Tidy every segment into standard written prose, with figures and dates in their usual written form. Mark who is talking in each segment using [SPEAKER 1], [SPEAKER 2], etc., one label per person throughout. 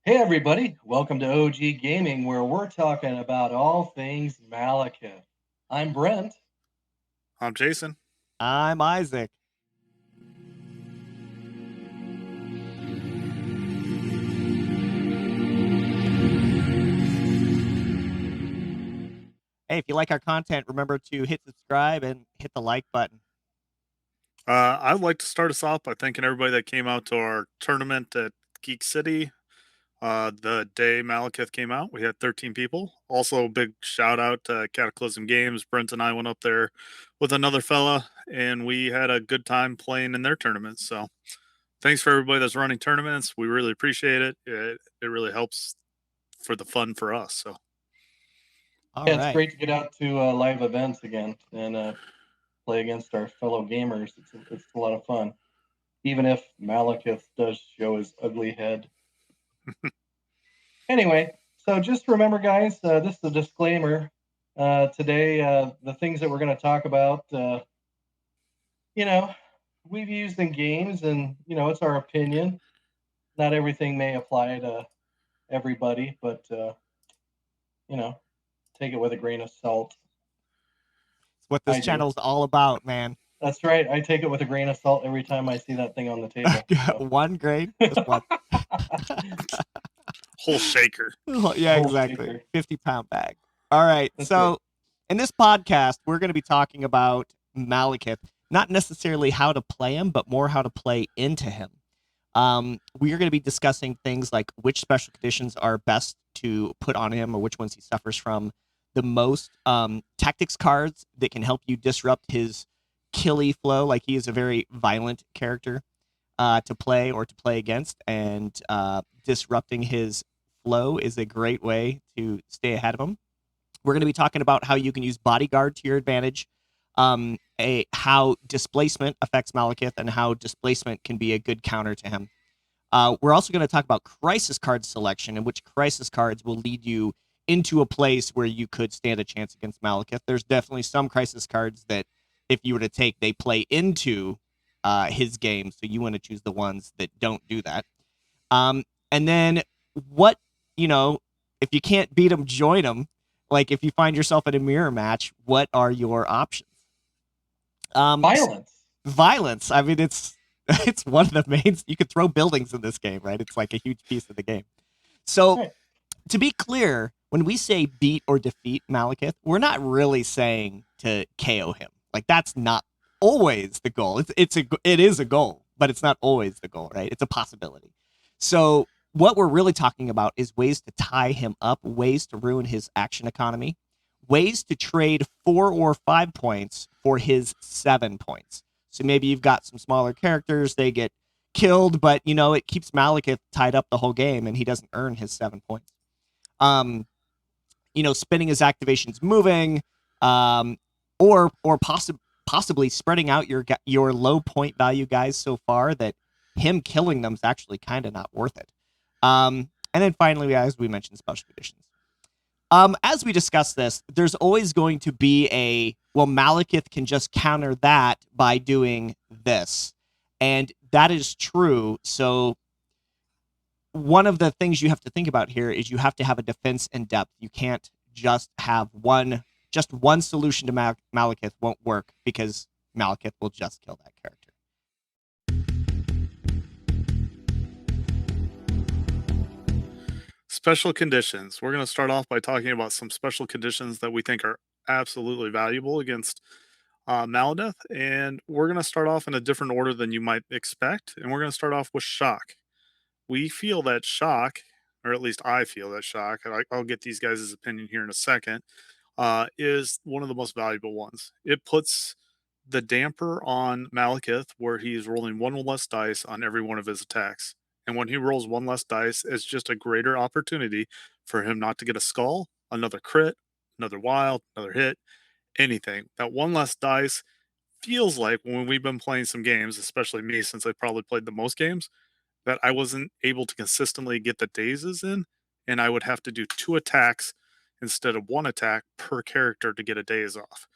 [SPEAKER 1] Hey everybody, welcome to OG Gaming, where we're talking about all things Malekith. I'm Brent.
[SPEAKER 2] I'm Jason.
[SPEAKER 3] I'm Isaac. Hey, if you like our content, remember to hit subscribe and hit the like button.
[SPEAKER 2] I'd like to start us off by thanking everybody that came out to our tournament at Geek City. The day Malekith came out, we had 13 people. Also, big shout out to Cataclysm Games. Brent and I went up there with another fella, and we had a good time playing in their tournament. So, thanks for everybody that's running tournaments. We really appreciate it. It really helps for the fun for us. So,
[SPEAKER 3] All
[SPEAKER 1] Yeah, it's
[SPEAKER 3] right.
[SPEAKER 1] great to get out to live events again and play against our fellow gamers. It's a lot of fun, even if Malekith does show his ugly head. Anyway, so just remember, guys, this is a disclaimer. Today, the things that we're going to talk about, you know, we've used in games, and it's our opinion. Not everything may apply to everybody, but you know, take it with a grain of salt.
[SPEAKER 3] It's what this
[SPEAKER 1] I do.
[SPEAKER 3] channel's all about, man.
[SPEAKER 1] That's right. I take it with a grain of salt every time I see that thing on the table. So
[SPEAKER 3] One grain, just one.
[SPEAKER 2] whole shaker.
[SPEAKER 3] Yeah,
[SPEAKER 1] whole
[SPEAKER 3] exactly.
[SPEAKER 1] shaker.
[SPEAKER 3] 50-pound bag. All right.
[SPEAKER 1] That's right.
[SPEAKER 3] So, in this podcast, we're going to be talking about Malekith, not necessarily how to play him, but more how to play into him. We are going to be discussing things like which special conditions are best to put on him or which ones he suffers from the most. Tactics cards that can help you disrupt his killy flow. Like he is a very violent character to play or to play against, and disrupting his flow is a great way to stay ahead of him. We're going to be talking about how you can use Bodyguard to your advantage, how displacement affects Malekith, and how displacement can be a good counter to him. We're also going to talk about crisis card selection and which crisis cards will lead you into a place where you could stand a chance against Malekith. There's definitely some crisis cards that, if you were to take, they play into his game, so you want to choose the ones that don't do that. And then what, you know, if you can't beat him, join him. Like if you find yourself in a mirror match, what are your options? Um,
[SPEAKER 1] Violence.
[SPEAKER 3] Violence. I mean, it's it's one of the main. You could throw buildings in this game, right? It's like a huge piece of the game. So
[SPEAKER 1] Right.
[SPEAKER 3] to be clear, when we say beat or defeat Malekith, we're not really saying to KO him. Like that's not always the goal. It is a goal, but it's not always the goal, right? It's a possibility. So what we're really talking about is ways to tie him up, ways to ruin his action economy, ways to trade 4 or 5 points for his 7 points. So maybe you've got some smaller characters, they get killed, but it keeps Malekith tied up the whole game and he doesn't earn his 7 points. Um, spinning his activations moving, or possibly spreading out your low point value guys so far that him killing them is actually kind of not worth it. And then finally, as we mentioned, special conditions. As we discuss this, there's always going to be Malekith can just counter that by doing this. And that is true. So one of the things you have to think about here is you have to have a defense in depth. You can't just have just one solution to Malekith won't work because Malekith will just kill that character.
[SPEAKER 2] Special conditions. We're going to start off by talking about some special conditions that we think are absolutely valuable against Maladeth. And we're going to start off in a different order than you might expect. And we're going to start off with shock. We feel that shock, or at least I feel that shock, and I'll get these guys' opinion here in a second, is one of the most valuable ones. It puts the damper on Malekith where he's rolling one less dice on every one of his attacks. And when he rolls one less dice, it's just a greater opportunity for him not to get a skull, another crit, another wild, another hit, anything. That one less dice feels like when we've been playing some games, especially me, since I probably played the most games, that I wasn't able to consistently get the dazes in, and I would have to do 2 attacks instead of 1 attack per character to get a daze off.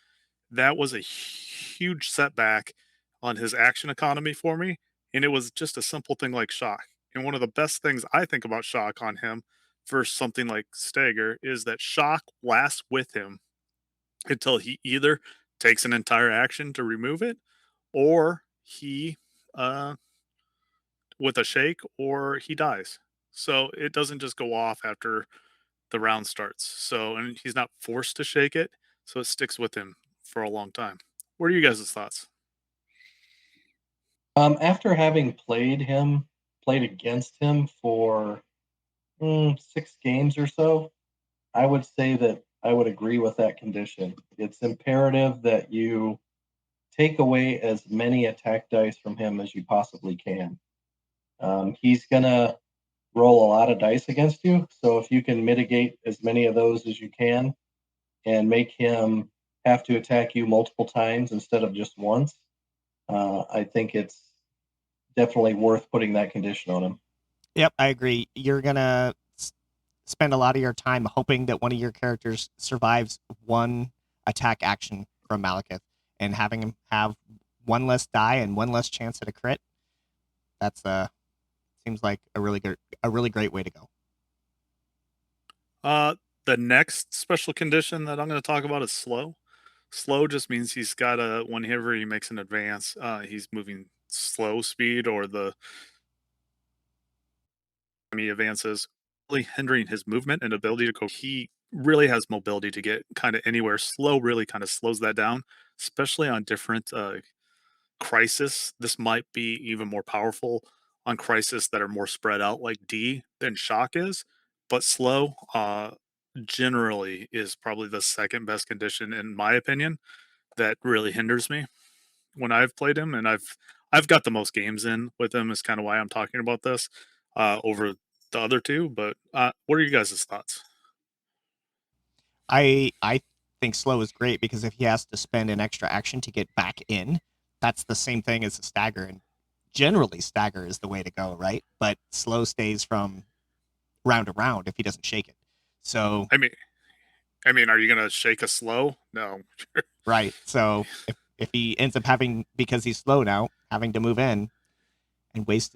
[SPEAKER 2] That was a huge setback on his action economy for me, and it was just a simple thing like shock. And one of the best things I think about shock on him versus something like stagger is that shock lasts with him until he either takes an entire action to remove it, or he uh with a shake, or he dies. So it doesn't just go off after the round starts. So, and he's not forced to shake it, so it sticks with him for a long time. What are you guys' thoughts?
[SPEAKER 1] After having played against him for 6 games or so, I would say that I would agree with that condition. It's imperative that you take away as many attack dice from him as you possibly can. He's gonna roll a lot of dice against you, so if you can mitigate as many of those as you can and make him have to attack you multiple times instead of just once, I think it's definitely worth putting that condition on him.
[SPEAKER 3] Yep, I agree. You're gonna spend a lot of your time hoping that one of your characters survives one attack action from Malekith, and having him have one less die and one less chance at a crit. That's seems like a really great way to go.
[SPEAKER 2] Uh, the next special condition that I'm going to talk about is slow. Slow just means he's got a whenever he makes an advance, he's moving slow speed or the he advances, really hindering his movement and ability to go. He really has mobility to get kind of anywhere. Slow really kind of slows that down, especially on different crisis. This might be even more powerful on crisis that are more spread out like D than shock is, but slow generally is probably the second best condition in my opinion that really hinders me when I've played him, and I've got the most games in with him is kind of why I'm talking about this over the other two. But what are you guys' thoughts?
[SPEAKER 3] I think slow is great because if he has to spend an extra action to get back in, that's the same thing as a stagger, and generally stagger is the way to go, right? But slow stays from round to round if he doesn't shake it. So
[SPEAKER 2] I mean, are you gonna shake a slow? No.
[SPEAKER 3] right. So if he ends up having, because he's slow now, having to move in and waste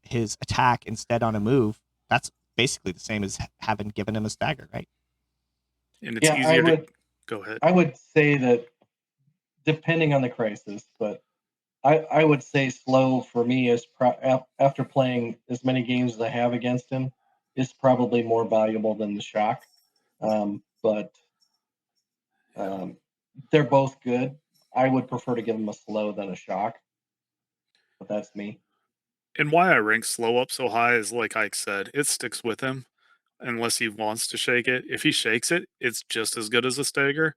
[SPEAKER 3] his attack instead on a move, that's basically the same as having given him a stagger, right?
[SPEAKER 2] And it's
[SPEAKER 1] Yeah,
[SPEAKER 2] easier to go ahead.
[SPEAKER 1] I would say that depending on the crisis, but I would say slow for me is after playing as many games as I have against him is probably more valuable than the shock. But um, they're both good. I would prefer to give him a slow than a shock, but that's me.
[SPEAKER 2] And why I rank slow up so high is like Ike said, it sticks with him unless he wants to shake it. If he shakes it, it's just as good as a stagger,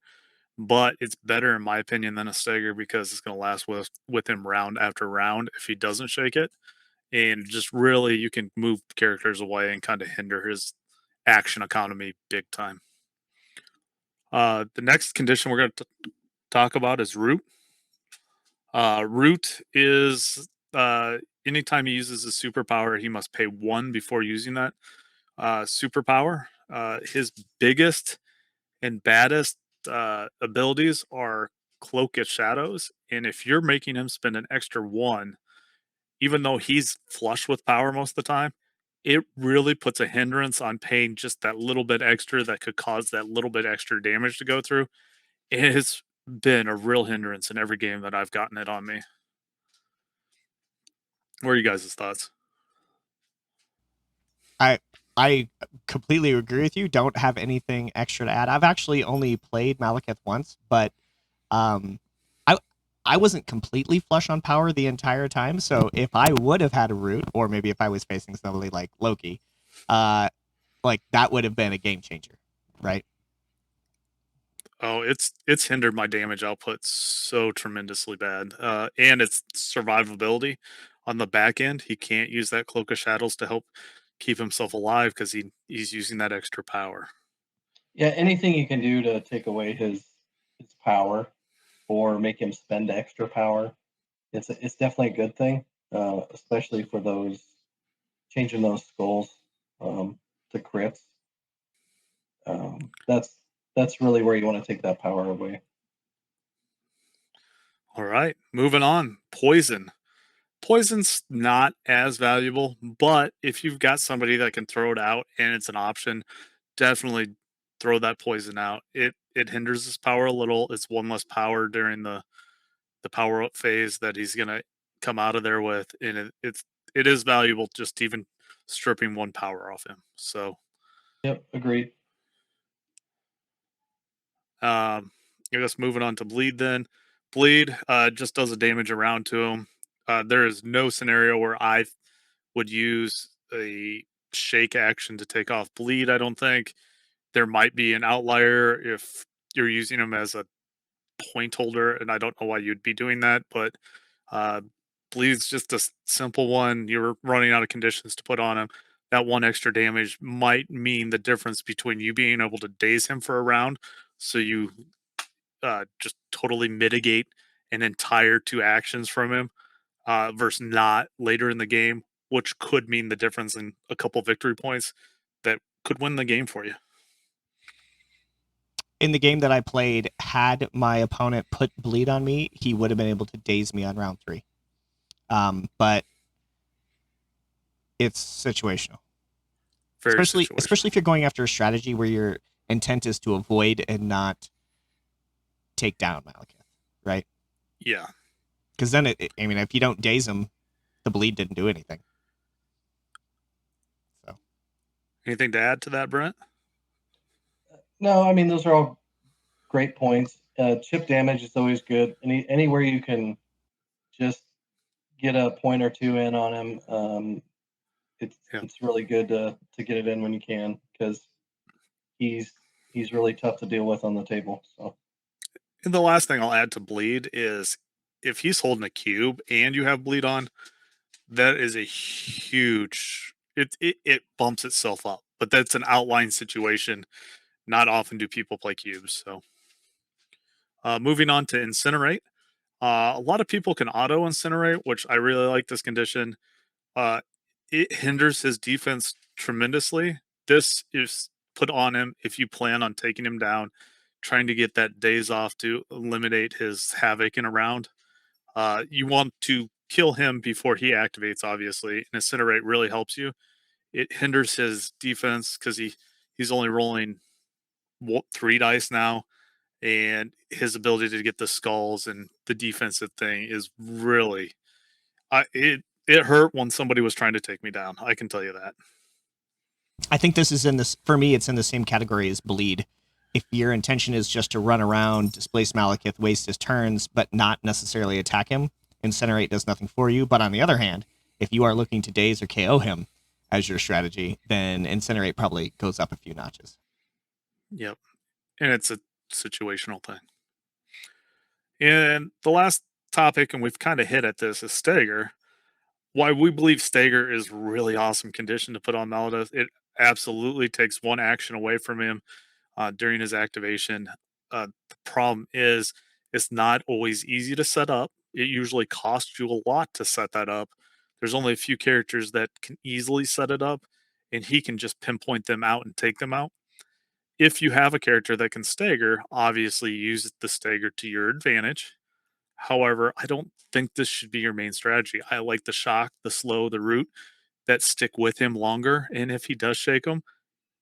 [SPEAKER 2] but it's better in my opinion than a stagger because it's going to last with him round after round if he doesn't shake it. And just really, you can move characters away and kind of hinder his action economy big time. The next condition we're going to talk about is root. Root is anytime he uses his superpower, he must pay one before using that superpower. His biggest and baddest abilities are Cloak of Shadows, and if you're making him spend an extra one, even though he's flush with power most of the time, it really puts a hindrance on paying just that little bit extra that could cause that little bit extra damage to go through. It has been a real hindrance in every game that I've gotten it on me. What are you guys' thoughts?
[SPEAKER 3] I I completely agree with you. Don't have anything extra to add. I've actually only played Malekith once, but um, I I wasn't completely flush on power the entire time. So if I would have had a root, or maybe if I was facing somebody like Loki, uh, like that would have been a game changer, right?
[SPEAKER 2] Oh, it's hindered my damage output so tremendously bad, and its survivability on the back end. He can't use that cloak of shadows to help keep himself alive because he's using that extra power.
[SPEAKER 1] Yeah, anything you can do to take away his power or make him spend extra power, it's definitely a good thing, especially for those changing those skulls to crits. That's really where you want to take that power away.
[SPEAKER 2] All right, moving on. Poison. Poison's not as valuable, but if you've got somebody that can throw it out and it's an option, definitely throw that poison out. It hinders his power a little. It's one less power during the power up phase that he's gonna come out of there with, and it is valuable just even stripping one power off him. So
[SPEAKER 1] Yep, agreed.
[SPEAKER 2] I guess moving on to bleed then. Bleed just does a damage around to him. There is no scenario where I would use a shake action to take off bleed. I don't think there might be an outlier if you're using him as a point holder, and I don't know why you'd be doing that, but uh, bleed's just a simple one. You're running out of conditions to put on him. That one extra damage might mean the difference between you being able to daze him for a round, so you just totally mitigate an entire 2 actions from him, versus not later in the game, which could mean the difference in a couple victory points that could win the game for you.
[SPEAKER 3] In the game that I played, had my opponent put bleed on me, he would have been able to daze me on round 3. But it's situational.
[SPEAKER 2] Very
[SPEAKER 3] especially
[SPEAKER 2] situational.
[SPEAKER 3] if you're going after a strategy where your intent is to avoid and not take down Malekith, right?
[SPEAKER 2] Yeah.
[SPEAKER 3] Because then I mean, if you don't daze him, the bleed didn't do anything. So,
[SPEAKER 2] anything to add to that, Brent?
[SPEAKER 1] No, I mean those are all great points. Chip damage is always good. Anywhere you can just get a point or two in on him, it's really good to get it in when you can, because he's really tough to deal with on the table. So.
[SPEAKER 2] And the last thing I'll add to bleed is if he's holding a cube and you have bleed on, that is a huge. It bumps itself up, but that's an outline situation. Not often do people play cubes. So, moving on to incinerate. A lot of people can auto incinerate, which I really like this condition. Uh, it hinders his defense tremendously. This is put on him if you plan on taking him down, trying to get that days off to eliminate his havoc in a round. You want to kill him before he activates, obviously, and incinerate really helps you. It hinders his defense because he's only rolling 3 dice now, and his ability to get the skulls and the defensive thing is really it hurt when somebody was trying to take me down. I can tell you that.
[SPEAKER 3] I think this is for me, it's in the same category as bleed. If your intention is just to run around, displace Malekith, waste his turns, but not necessarily attack him, incinerate does nothing for you. But on the other hand, if you are looking to daze or KO him as your strategy, then incinerate probably goes up a few notches.
[SPEAKER 2] Yep. And it's a situational thing. And the last topic, and we've kind of hit at this, is stagger. Why we believe stagger is really awesome condition to put on Malekith. It absolutely takes 1 action away from him during his activation. The problem is it's not always easy to set up. It usually costs you a lot to set that up. There's only a few characters that can easily set it up, and he can just pinpoint them out and take them out. If you have a character that can stagger, obviously use the stagger to your advantage. However, I don't think this should be your main strategy. I like the shock, the slow, the root that stick with him longer. And if he does shake them,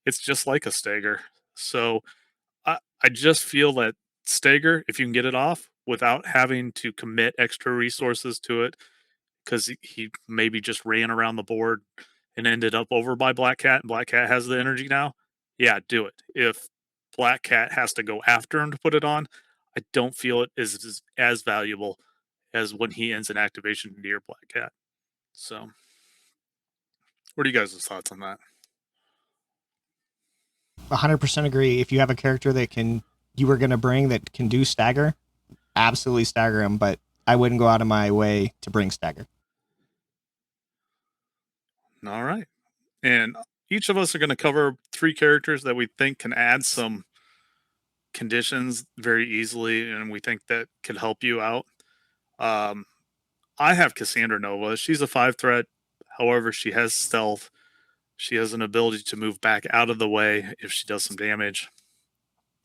[SPEAKER 2] it's just like a stagger. So I just feel that stagger, if you can get it off without having to commit extra resources to it, because he maybe just ran around the board and ended up over by Black Cat, and Black Cat has the energy now, yeah, do it. If Black Cat has to go after him to put it on, I don't feel it is as valuable as when he ends an activation near Black Cat. So, what are you guys' thoughts on that?
[SPEAKER 3] 100% agree. If you have a character that you were going to bring that can do stagger, absolutely stagger him, but I wouldn't go out of my way to bring stagger.
[SPEAKER 2] All right. And each of us are going to cover 3 characters that we think can add some conditions very easily, and we think that could help you out. I have Cassandra Nova. She's a 5 threat. However, she has stealth. She has an ability to move back out of the way if she does some damage.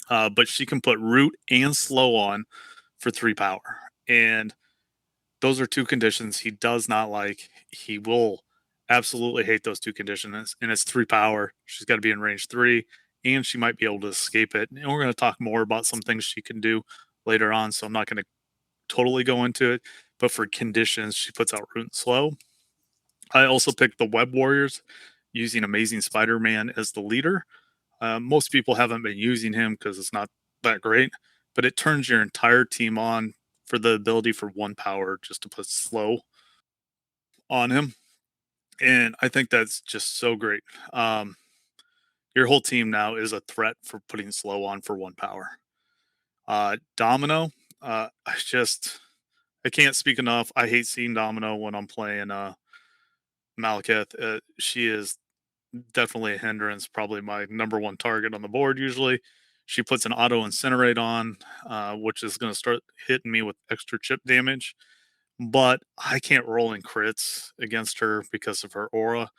[SPEAKER 2] But she can put root and slow on for 3 power. And those are two conditions he does not like. He will absolutely hate those two conditions, and it's 3 power. She's got to be in range 3, and she might be able to escape it. And we're going to talk more about some things she can do later on, so I'm not going to totally go into it. But for conditions, she puts out Root and Slow. I also picked the Web Warriors, using Amazing Spider-Man as the leader. Most people haven't been using him because it's not that great, but it turns your entire team on for the ability for 1 power just to put slow on him. And I think that's just so great. Your whole team now is a threat for putting slow on for 1 power. Domino, I can't speak enough. I hate seeing Domino when I'm playing Malekith. She is definitely a hindrance, probably my number 1 target on the board usually. She puts an auto incinerate on, which is going to start hitting me with extra chip damage. But I can't roll in crits against her because of her aura.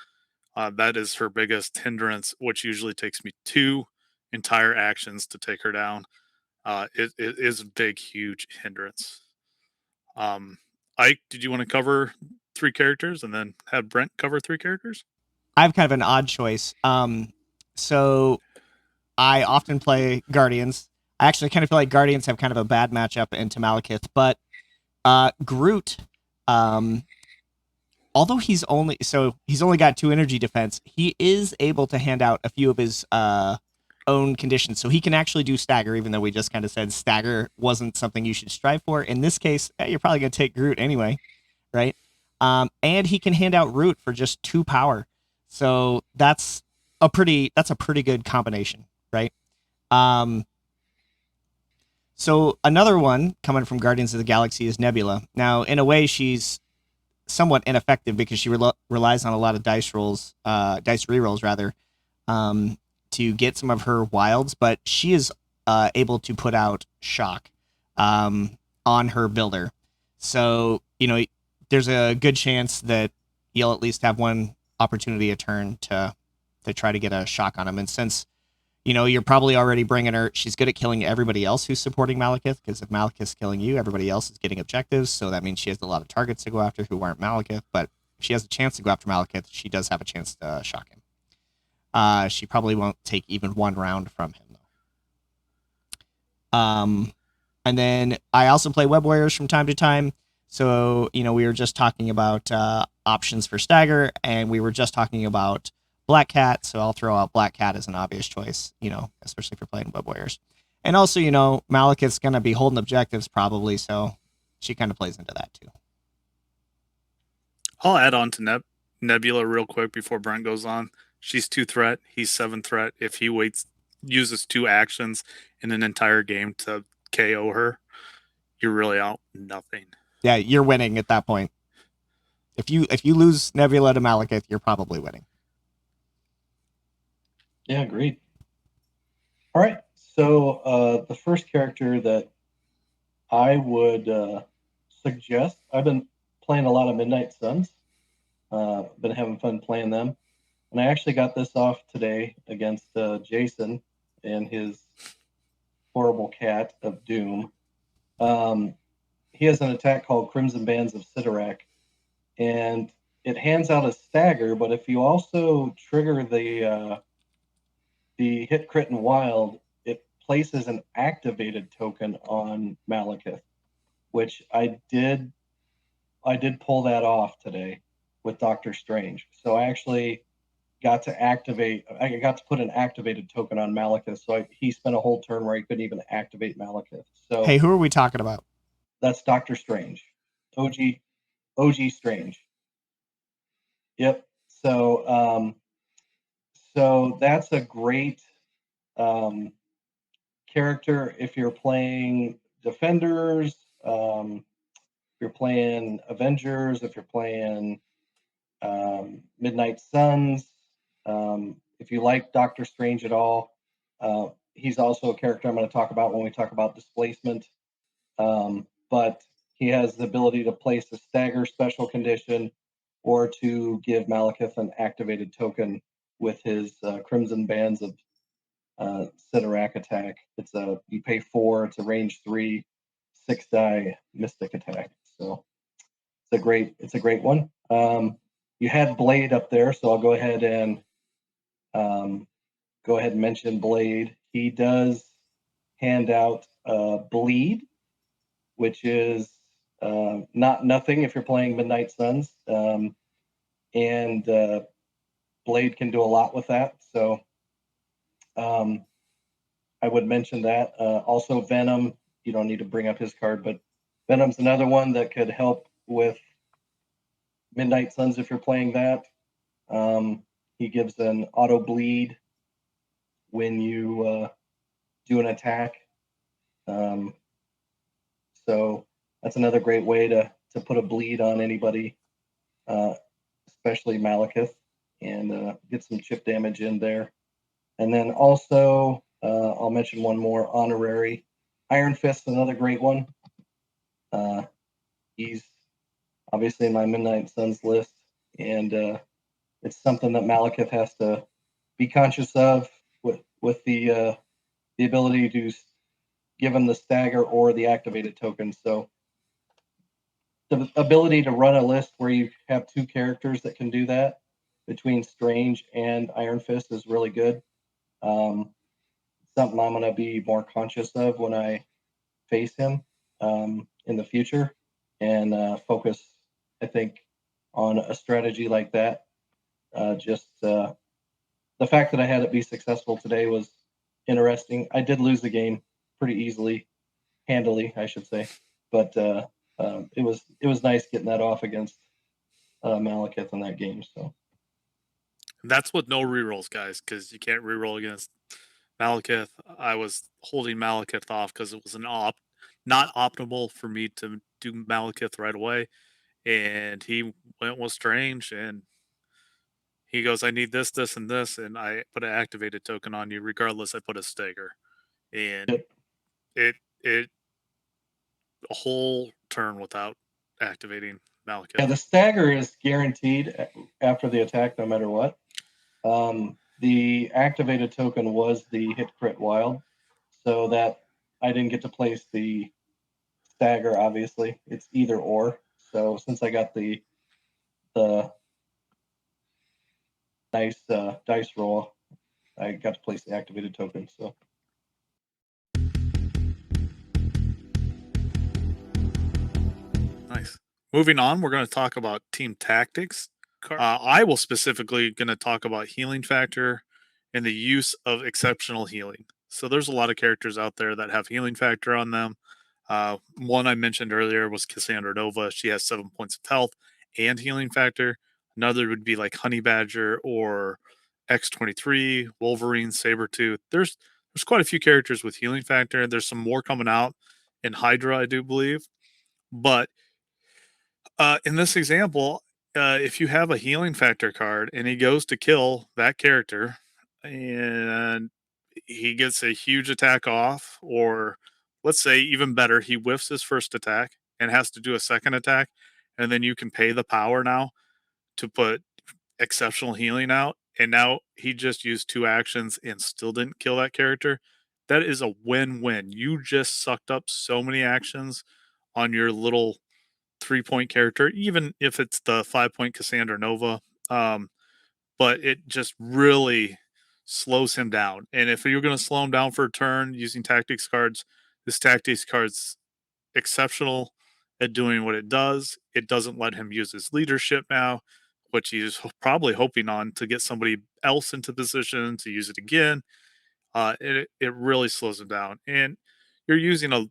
[SPEAKER 2] That is her biggest hindrance, which usually takes me 2 entire actions to take her down. It is a big, huge hindrance. Ike, did you want to cover 3 characters and then have Brent cover 3 characters?
[SPEAKER 3] I have kind of an odd choice. So I often play Guardians. I actually kind of feel like Guardians have kind of a bad matchup into Malekith, but Groot, although he's only got 2 energy defense, he is able to hand out a few of his own conditions. So he can actually do stagger, even though we just kind of said stagger wasn't something you should strive for. In this case, you're probably going to take Groot anyway, right? And he can hand out Root for just 2 power. So that's a pretty good combination, right? So another one coming from Guardians of the Galaxy is Nebula. Now, in a way, she's somewhat ineffective because she relies on a lot of dice rerolls rather, to get some of her wilds, but she is able to put out shock on her builder. So, there's a good chance that you'll at least have one opportunity a turn to try to get a shock on him. And since you're probably already bringing her, she's good at killing everybody else who's supporting Malekith, because if Malekith's killing you, everybody else is getting objectives, so that means she has a lot of targets to go after who aren't Malekith. But if she has a chance to go after Malekith, she does have a chance to shock him. She probably won't take even 1 round from him, though. And then I also play Web Warriors from time to time. So, we were just talking about options for stagger, and we were just talking about Black Cat, so I'll throw out Black Cat as an obvious choice, especially if you're playing Web Warriors. And also, Malekith's going to be holding objectives probably, so she kind of plays into that too.
[SPEAKER 2] I'll add on to Nebula real quick before Brent goes on. She's 2 threat, he's 7 threat. If he uses 2 actions in an entire game to KO her, you're really out nothing.
[SPEAKER 3] Yeah, you're winning at that point. If you lose Nebula to Malekith, you're probably winning.
[SPEAKER 1] Yeah, agreed. All right. So the first character that I would suggest, I've been playing a lot of Midnight Suns. Been having fun playing them. And I actually got this off today against Jason and his horrible cat of doom. He has an attack called Crimson Bands of Sidorak, and it hands out a stagger, but if you also trigger the hit, crit, and wild, it places an activated token on Malekith, which I did pull that off today with Doctor Strange. So I actually got to put an activated token on Malekith. So he spent a whole turn where he couldn't even activate Malekith. So
[SPEAKER 3] hey, who are we talking about?
[SPEAKER 1] That's Doctor Strange. OG Strange. Yep. So that's a great character if you're playing Defenders, if you're playing Avengers, if you're playing Midnight Suns. If you like Doctor Strange at all, he's also a character I'm going to talk about when we talk about Displacement. But he has the ability to place a stagger special condition or to give Malekith an activated token with his Crimson Bands of Sidorak attack. You pay 4, it's a range 3, 6 die mystic attack. So it's a great one. You had Blade up there, so I'll go ahead and mention Blade. He does hand out bleed, which is not nothing if you're playing Midnight Suns, and Blade can do a lot with that. So I would mention that. Also, Venom. You don't need to bring up his card, but Venom's another one that could help with Midnight Suns if you're playing that. He gives an auto bleed when you do an attack. So that's another great way to put a bleed on anybody, especially Malekith, and get some chip damage in there. And then also, I'll mention one more honorary. Iron Fist, another great one. He's obviously in my Midnight Suns list, and it's something that Malekith has to be conscious of with the ability to give him the stagger or the activated token. So the ability to run a list where you have two characters that can do that between Strange and Iron Fist is really good. Something I'm going to be more conscious of when I face him in the future, and focus, I think, on a strategy like that. Just the fact that I had it be successful today was interesting. I did lose the game pretty handily, I should say, but it was nice getting that off against Malekith in that game. So
[SPEAKER 2] That's with no rerolls, guys, because you can't reroll against Malekith. I was holding Malekith off because it was not optimal for me to do Malekith right away, and he went with Strange, and he goes, "I need this, this, and this," and I put an activated token on you. Regardless, I put a stagger, and it a whole turn without activating Malekith.
[SPEAKER 1] yeah, the stagger is guaranteed after the attack, no matter what. The activated token was the hit crit wild, so that I didn't get to place the stagger. Obviously, it's either or. So since I got the nice dice roll, I got to place the activated token. So
[SPEAKER 2] nice. Moving on, we're going to talk about team tactics. I will specifically going to talk about healing factor and the use of exceptional healing. So there's a lot of characters out there that have healing factor on them. One I mentioned earlier was Cassandra Nova. She has 7 points of health and healing factor. Another would be like Honey Badger or X23, Wolverine, Sabretooth. There's quite a few characters with healing factor. There's some more coming out in Hydra, I do believe. But in this example, if you have a healing factor card and he goes to kill that character and he gets a huge attack off, or let's say even better, he whiffs his first attack and has to do a second attack, and then you can pay the power now to put exceptional healing out, and now he just used 2 actions and still didn't kill that character. That is a win-win. You just sucked up so many actions on your little 3-point character, even if it's the 5-point Cassandra Nova. But it just really slows him down. And if you're going to slow him down for a turn using tactics cards, this tactics card's exceptional at doing what it does. It doesn't let him use his leadership now, which he's probably hoping on to get somebody else into position to use it again. It really slows him down. And you're using a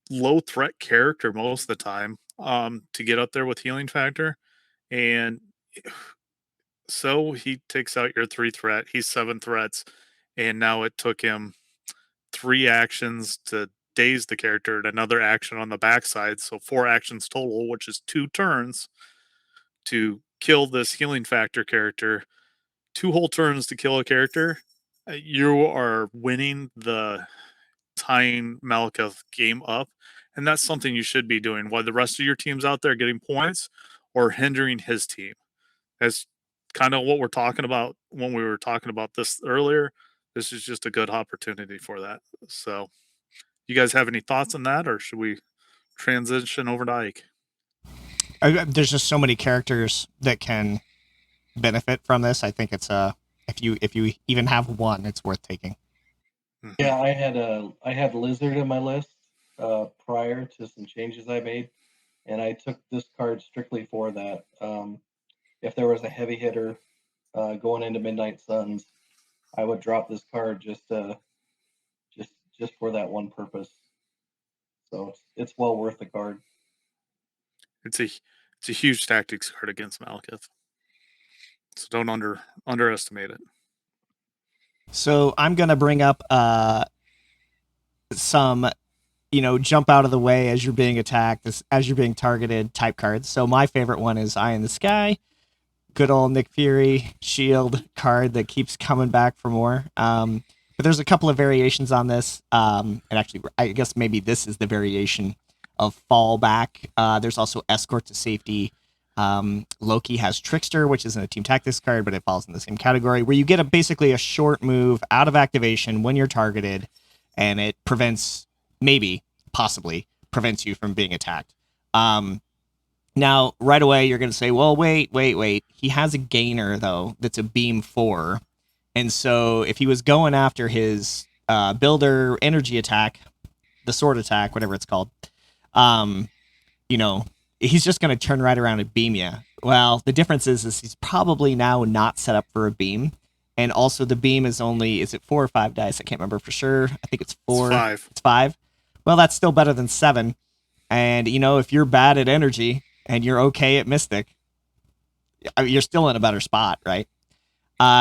[SPEAKER 2] low threat character most of the time to get up there with healing factor. And so he takes out your 3 threat. He's 7 threats. And now it took him 3 actions to daze the character and another action on the backside. So 4 actions total, which is 2 turns to kill this healing factor character. 2 whole turns to kill a character. You are winning the tying Malekith game up. And that's something you should be doing while the rest of your team's out there getting points or hindering his team. That's kind of what we're talking about when we were talking about this earlier. This is just a good opportunity for that. So, you guys have any thoughts on that, or should we transition over to Ike?
[SPEAKER 3] There's just so many characters that can benefit from this. I think it's if you even have one, it's worth taking.
[SPEAKER 1] Yeah, I had Lizard in my list prior to some changes I made, and I took this card strictly for that. If there was a heavy hitter going into Midnight Suns, I would drop this card just for that one purpose. So it's well worth the card.
[SPEAKER 2] It's a huge tactics card against Malekith. So don't underestimate it.
[SPEAKER 3] So I'm gonna bring up some, jump out of the way as you're being attacked, as you're being targeted type cards. So my favorite one is Eye in the Sky. Good old Nick Fury shield card that keeps coming back for more. But there's a couple of variations on this. And actually, I guess maybe this is the variation of fallback. There's also Escort to Safety. Loki has Trickster, which isn't a team tactics card, but it falls in the same category, where you get basically a short move out of activation when you're targeted, and it possibly prevents you from being attacked. Now, right away, you're going to say, well, wait. He has a gainer, though, that's a beam 4. And so if he was going after his builder energy attack, the sword attack, whatever it's called, he's just going to turn right around and beam you. Well, the difference is he's probably now not set up for a beam. And also the beam is it 4 or 5 dice? I can't remember for sure. I think it's 4.
[SPEAKER 2] It's 5.
[SPEAKER 3] It's 5. Well, that's still better than 7. And, if you're bad at energy and you're okay at Mystic, you're still in a better spot, right?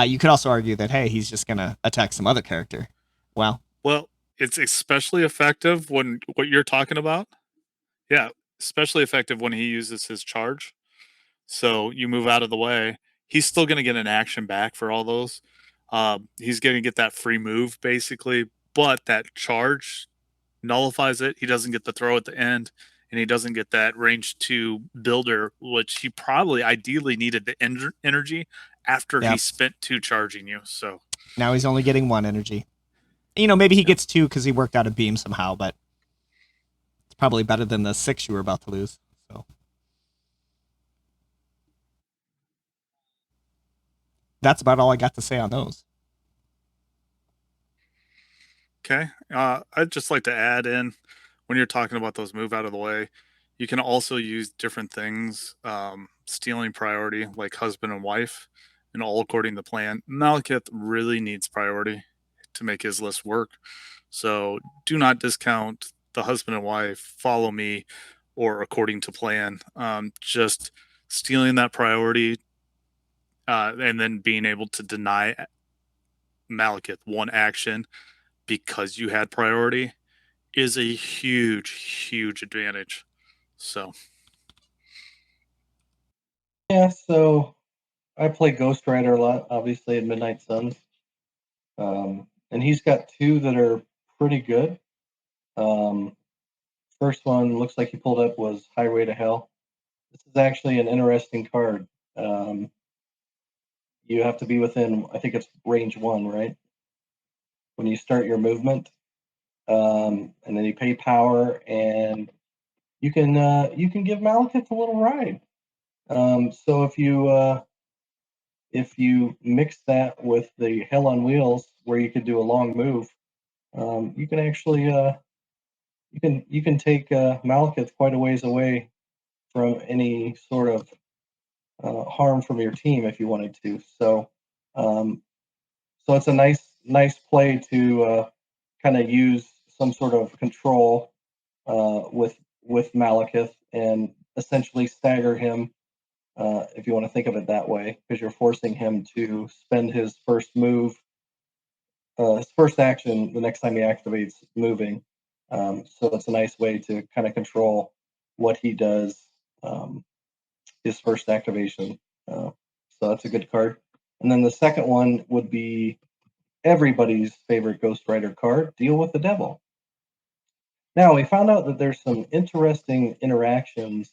[SPEAKER 3] You could also argue that, hey, he's just going to attack some other character. Well,
[SPEAKER 2] it's especially effective when what you're talking about. Yeah, especially effective when he uses his charge. So you move out of the way. He's still going to get an action back for all those. He's going to get that free move, basically. But that charge nullifies it. He doesn't get the throw at the end. And he doesn't get that range 2 builder, which he probably ideally needed the energy after he spent 2 charging you. So
[SPEAKER 3] now he's only getting 1 energy. Maybe he gets 2 because he worked out a beam somehow, but it's probably better than the 6 you were about to lose. So that's about all I got to say on those.
[SPEAKER 2] Okay. I'd just like to add in, when you're talking about those move out of the way, you can also use different things, stealing priority, like husband and wife, and all according to plan. Malekith really needs priority to make his list work. So do not discount the husband and wife, follow me, or according to plan. Just stealing that priority and then being able to deny Malekith 1 action because you had priority is a huge advantage. So
[SPEAKER 1] Yeah, so I play Ghost Rider a lot, obviously, in Midnight Suns. And he's got 2 that are pretty good. First one looks like he pulled up was Highway to Hell. This is actually an interesting card. You have to be within, I think it's range 1, right? When you start your movement. And then you pay power, and you can give Malekith a little ride. So if you mix that with the Hell on Wheels, where you could do a long move, you can actually you can take Malekith quite a ways away from any sort of harm from your team if you wanted to. So so it's a nice play to kind of use some sort of control with Malekith and essentially stagger him, if you want to think of it that way, because you're forcing him to spend his first move, his first action the next time he activates moving. So it's a nice way to kind of control what he does, his first activation. So that's a good card. And then the second one would be everybody's favorite Ghost Rider card, Deal with the Devil. Now, we found out that there's some interesting interactions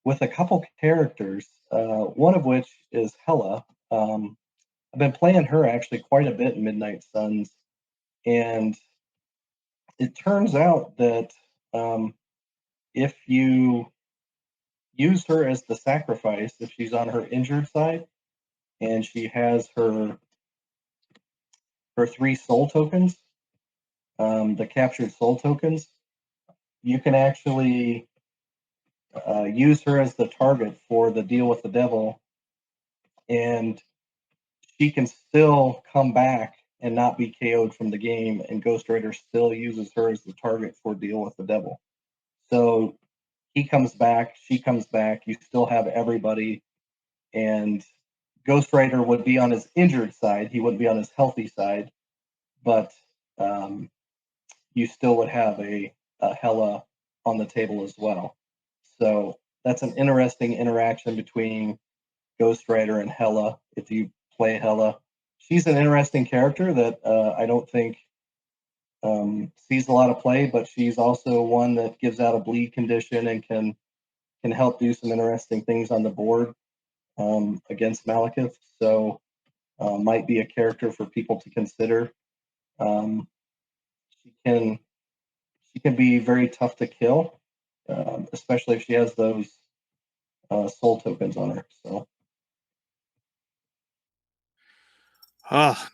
[SPEAKER 1] with a couple characters, one of which is Hela. I've been playing her actually quite a bit in Midnight Suns, and it turns out that if you use her as the sacrifice if she's on her injured side, and she has her 3 soul tokens, the captured soul tokens. You can actually use her as the target for the deal with the devil, and she can still come back and not be KO'd from the game, and Ghost Rider still uses her as the target for deal with the devil. So he comes back, she comes back, you still have everybody, and Ghost Rider would be on his injured side, he wouldn't be on his healthy side, but you still would have a Hela on the table as well. So that's an interesting interaction between Ghost Rider and Hela if you play Hela. She's an interesting character that I don't think sees a lot of play, but she's also one that gives out a bleed condition and can help do some interesting things on the board against Malekith. So might be a character for people to consider. She can be very tough to kill, especially if she has those soul tokens on her. So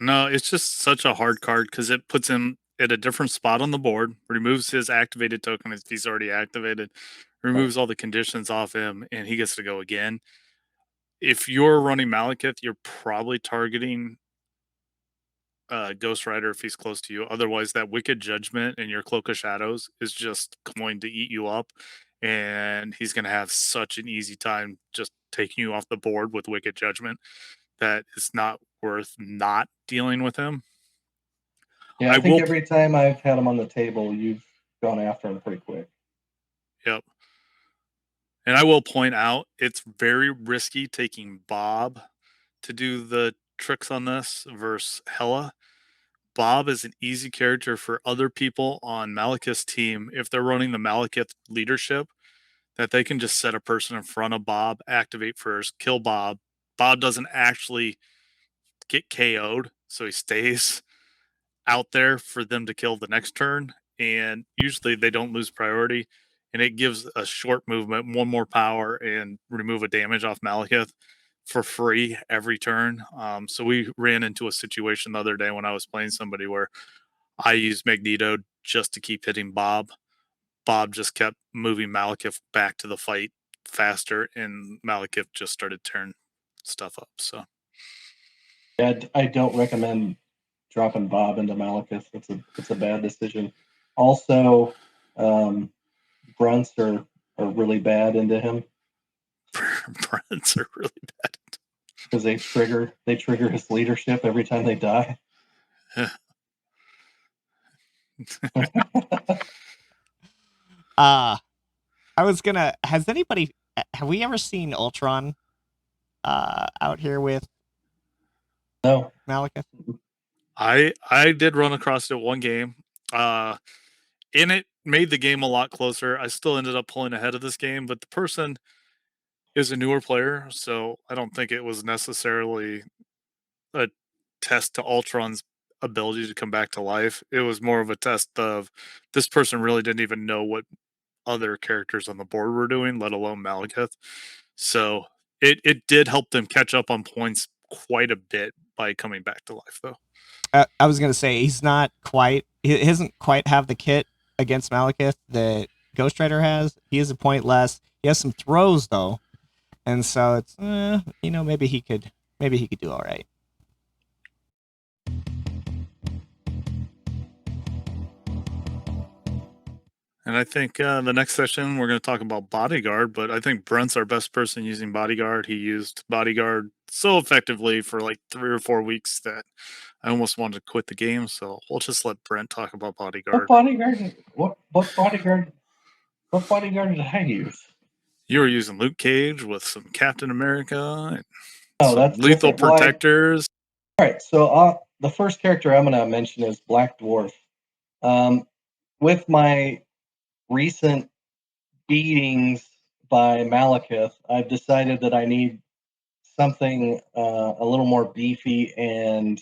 [SPEAKER 2] No, it's just such a hard card because it puts him at a different spot on the board, removes his activated token if he's already activated, removes all the conditions off him, and he gets to go again. If you're running Malekith, you're probably targeting Ghost Rider if he's close to you. Otherwise, that Wicked Judgment and your Cloak of Shadows is just going to eat you up, and he's going to have such an easy time just taking you off the board with Wicked Judgment that it's not worth not dealing with him.
[SPEAKER 1] yeah, I think every time I've had him on the table, you've gone after him pretty quick.
[SPEAKER 2] Yep. And I will point out, it's very risky taking Bob to do the tricks on this versus Hela. Bob is an easy character for other people on Malekith's team if they're running the Malekith leadership, that they can just set a person in front of Bob, activate first, kill Bob. Bob doesn't actually get KO'd, so he stays out there for them to kill the next turn, and usually they don't lose priority, and it gives a short movement, one more power, and remove a damage off Malekith for free every turn. So we ran into a situation the other day when I was playing somebody where I used Magneto just to keep hitting Bob. Bob just kept moving Malekith back to the fight faster, and Malekith just started tearing stuff up. So
[SPEAKER 1] yeah, I don't recommend dropping Bob into Malekith. It's a bad decision. Also, grunts are really bad into him.
[SPEAKER 2] Grunts are really bad
[SPEAKER 1] because they trigger his leadership every time they die.
[SPEAKER 3] Have we ever seen Ultron out here with
[SPEAKER 1] No.
[SPEAKER 3] Malekith?
[SPEAKER 2] I did run across it one game, and it made the game a lot closer. I still ended up pulling ahead of this game, but the person is a newer player, so I don't think it was necessarily a test to Ultron's ability to come back to life. It was more of a test of this person really didn't even know what other characters on the board were doing, let alone Malekith. So it did help them catch up on points quite a bit by coming back to life, though.
[SPEAKER 3] I was gonna say he doesn't quite have the kit against Malekith that Ghost Rider has. He is a point less. He has some throws though, and so it's maybe he could do all right.
[SPEAKER 2] And I think the next session we're going to talk about Bodyguard, but I think Brent's our best person using Bodyguard. He used Bodyguard so effectively for like 3 or 4 weeks that I almost wanted to quit the game. So we'll just let Brent talk about Bodyguard.
[SPEAKER 1] What bodyguard did I use?
[SPEAKER 2] You were using Luke Cage with some Captain America and
[SPEAKER 1] that's
[SPEAKER 2] lethal
[SPEAKER 1] different.
[SPEAKER 2] protectors.
[SPEAKER 1] All right, so the first character I'm going to mention is Black Dwarf. With my recent beatings by Malekith, I've decided that I need something a little more beefy and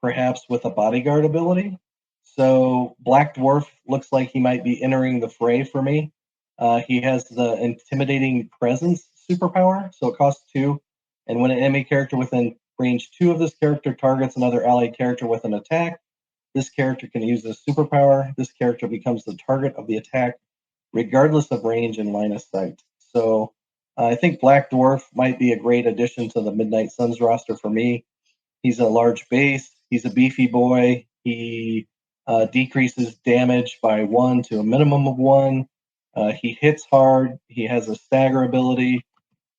[SPEAKER 1] perhaps with a bodyguard ability. So Black Dwarf looks like he might be entering the fray for me. He has the Intimidating Presence superpower, so it costs 2. And when an enemy character within range 2 of this character targets another allied character with an attack, this character can use this superpower. This character becomes the target of the attack, regardless of range and line of sight. So I think Black Dwarf might be a great addition to the Midnight Suns roster for me. He's a large base. He's a beefy boy. He decreases damage by 1 to a minimum of 1. He hits hard. He has a stagger ability.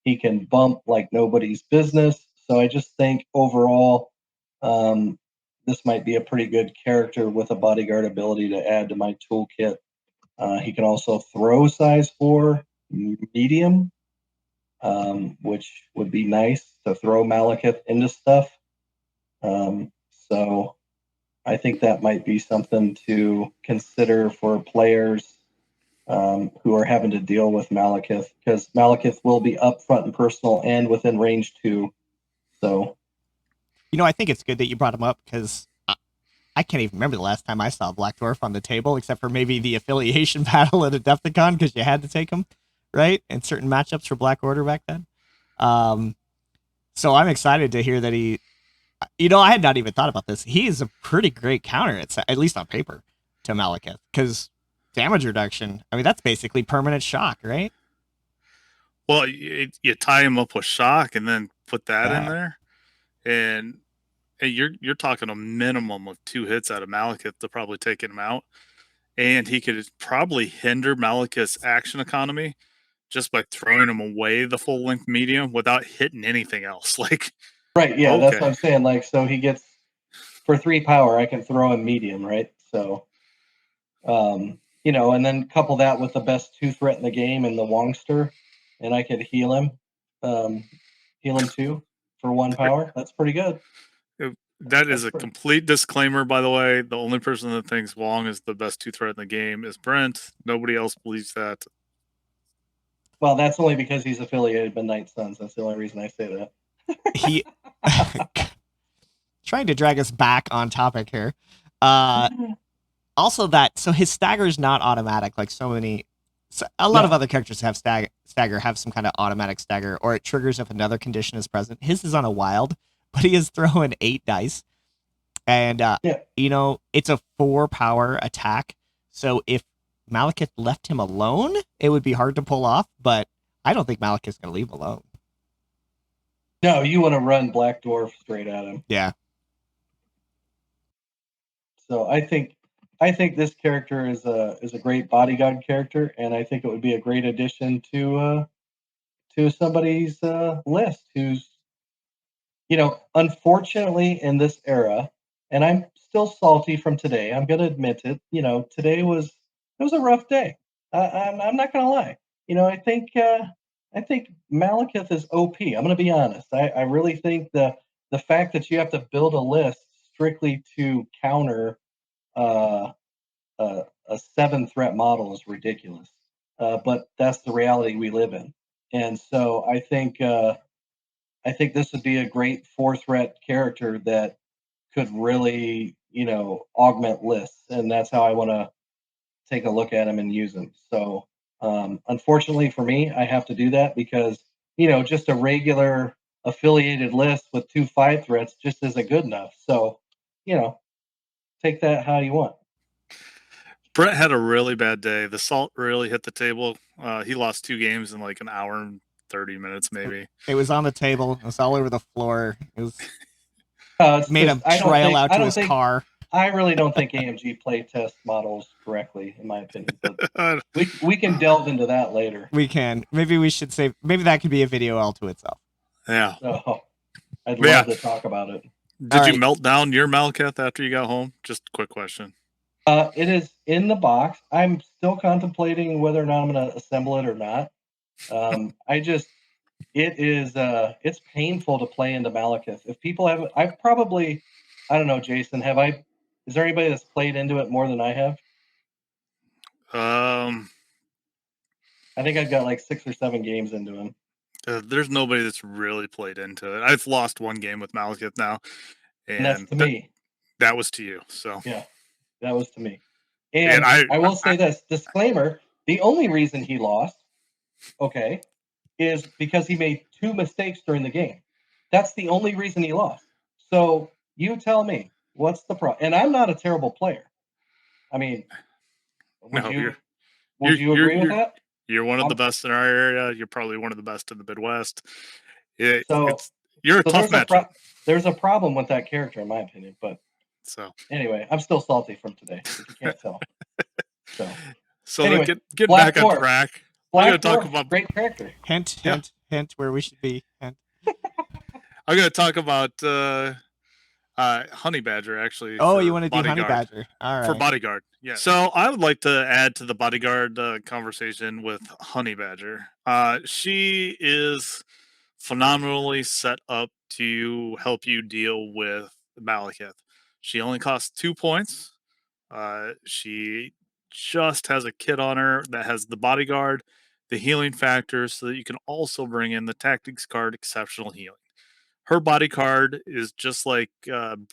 [SPEAKER 1] He can bump like nobody's business. So I just think overall, this might be a pretty good character with a bodyguard ability to add to my toolkit. He can also throw size 4 medium, which would be nice to throw Malekith into stuff. So I think that might be something to consider for players who are having to deal with Malekith, because Malekith will be up front and personal and within range 2. So,
[SPEAKER 3] I think it's good that you brought him up because I can't even remember the last time I saw Black Dwarf on the table, except for maybe the affiliation battle at Adepticon, because you had to take him, right? And certain matchups for Black Order back then. So I'm excited to hear that he, I had not even thought about this. He is a pretty great counter, at least on paper, to Malekith, because damage reduction, that's basically permanent shock, right?
[SPEAKER 2] Well, you tie him up with shock and then put that in there, and you're talking a minimum of 2 hits out of Malekith to probably take him out, and he could probably hinder Malekith's action economy just by throwing him away the full length medium without hitting anything else.
[SPEAKER 1] Right, yeah,
[SPEAKER 2] okay.
[SPEAKER 1] That's what I'm saying. So he gets, for 3 power, I can throw him medium, right? So, and then couple that with the best 2 threat in the game and the Wongster, and I could heal him 2 for 1 power. That's pretty good.
[SPEAKER 2] That is a complete disclaimer, by the way. The only person that thinks Wong is the best 2 threat in the game is Brent. Nobody else believes that.
[SPEAKER 1] Well, that's only because he's affiliated Midnight Suns. That's the only reason I say that.
[SPEAKER 3] He trying to drag us back on topic here. Also so his stagger is not automatic like a lot of other characters have stagger have some kind of automatic stagger, or it triggers if another condition is present. His is on a wild, but he is throwing 8 dice, and it's a 4 power attack. So if Malekith left him alone, it would be hard to pull off, but I don't think Malekith's going to leave him alone.
[SPEAKER 1] No, you want to run Black Dwarf straight at him.
[SPEAKER 3] Yeah.
[SPEAKER 1] So I think this character is a great bodyguard character, and I think it would be a great addition to somebody's list who's, unfortunately in this era, and I'm still salty from today. I'm going to admit it. Today was a rough day. I'm not going to lie. I think Malekith is OP. I'm going to be honest. I really think the fact that you have to build a list strictly to counter a 7 threat model is ridiculous. But that's the reality we live in. And so I think this would be a great 4 threat character that could really, augment lists. And that's how I want to take a look at him and use him. So unfortunately for me, I have to do that because, just a regular affiliated list with 2 5 threats just isn't good enough. So, take that how you want.
[SPEAKER 2] Brett had a really bad day. The salt really hit the table. He lost 2 games in like an hour and 30 minutes, maybe.
[SPEAKER 3] It was on the table. It was all over the floor. It was made him trail out to his car.
[SPEAKER 1] I really don't think AMG play test models correctly, in my opinion. But we can delve into that later.
[SPEAKER 3] We can. Maybe we should say. Maybe that could be a video all to itself.
[SPEAKER 2] Yeah.
[SPEAKER 1] Oh, I'd love to talk about it.
[SPEAKER 2] Did you melt down your Malekith after you got home? Just a quick question.
[SPEAKER 1] It is in the box. I'm still contemplating whether or not I'm going to assemble it or not. It's painful to play into Malekith. If people haven't, I don't know, Jason, is there anybody that's played into it more than I have? I think I've got like 6 or 7 games into him.
[SPEAKER 2] There's nobody that's really played into it. I've lost 1 game with Malekith now.
[SPEAKER 1] And that's to me.
[SPEAKER 2] That was to you. So
[SPEAKER 1] yeah, that was to me. And I will say this disclaimer: The only reason he lost, okay, is because he made 2 mistakes during the game. That's the only reason he lost. So you tell me, what's the problem? And I'm not a terrible player. I mean, would
[SPEAKER 2] No,
[SPEAKER 1] you
[SPEAKER 2] you're
[SPEAKER 1] agree with that?
[SPEAKER 2] you're one of the
[SPEAKER 1] I'm,
[SPEAKER 2] best in our area. You're probably one of the best in the Midwest.
[SPEAKER 1] so
[SPEAKER 2] It's you're a
[SPEAKER 1] so
[SPEAKER 2] tough matchup.
[SPEAKER 1] there's a problem with that character in my opinion. But
[SPEAKER 2] So
[SPEAKER 1] anyway, I'm still salty from today, if you can't tell. So
[SPEAKER 2] so
[SPEAKER 1] anyway,
[SPEAKER 2] get
[SPEAKER 1] Black
[SPEAKER 2] back on
[SPEAKER 1] Dwarf.
[SPEAKER 2] track. We're gonna
[SPEAKER 1] Black
[SPEAKER 2] talk
[SPEAKER 1] Dwarf,
[SPEAKER 2] about
[SPEAKER 1] great character.
[SPEAKER 3] Hint,
[SPEAKER 2] Yeah.
[SPEAKER 3] hint where we should be. Hint.
[SPEAKER 2] I'm gonna talk about Honey Badger actually.
[SPEAKER 3] Oh,
[SPEAKER 2] for
[SPEAKER 3] you want to do Honey
[SPEAKER 2] Bodyguard.
[SPEAKER 3] Badger? All
[SPEAKER 2] For
[SPEAKER 3] right.
[SPEAKER 2] Bodyguard, yeah. So I would like to add to the Bodyguard conversation with Honey Badger. She is phenomenally set up to help you deal with Malekith. She only costs 2 points. She just has a kit on her that has the Bodyguard, the healing factor, so that you can also bring in the Tactics card, Exceptional Healing. Her body card is just like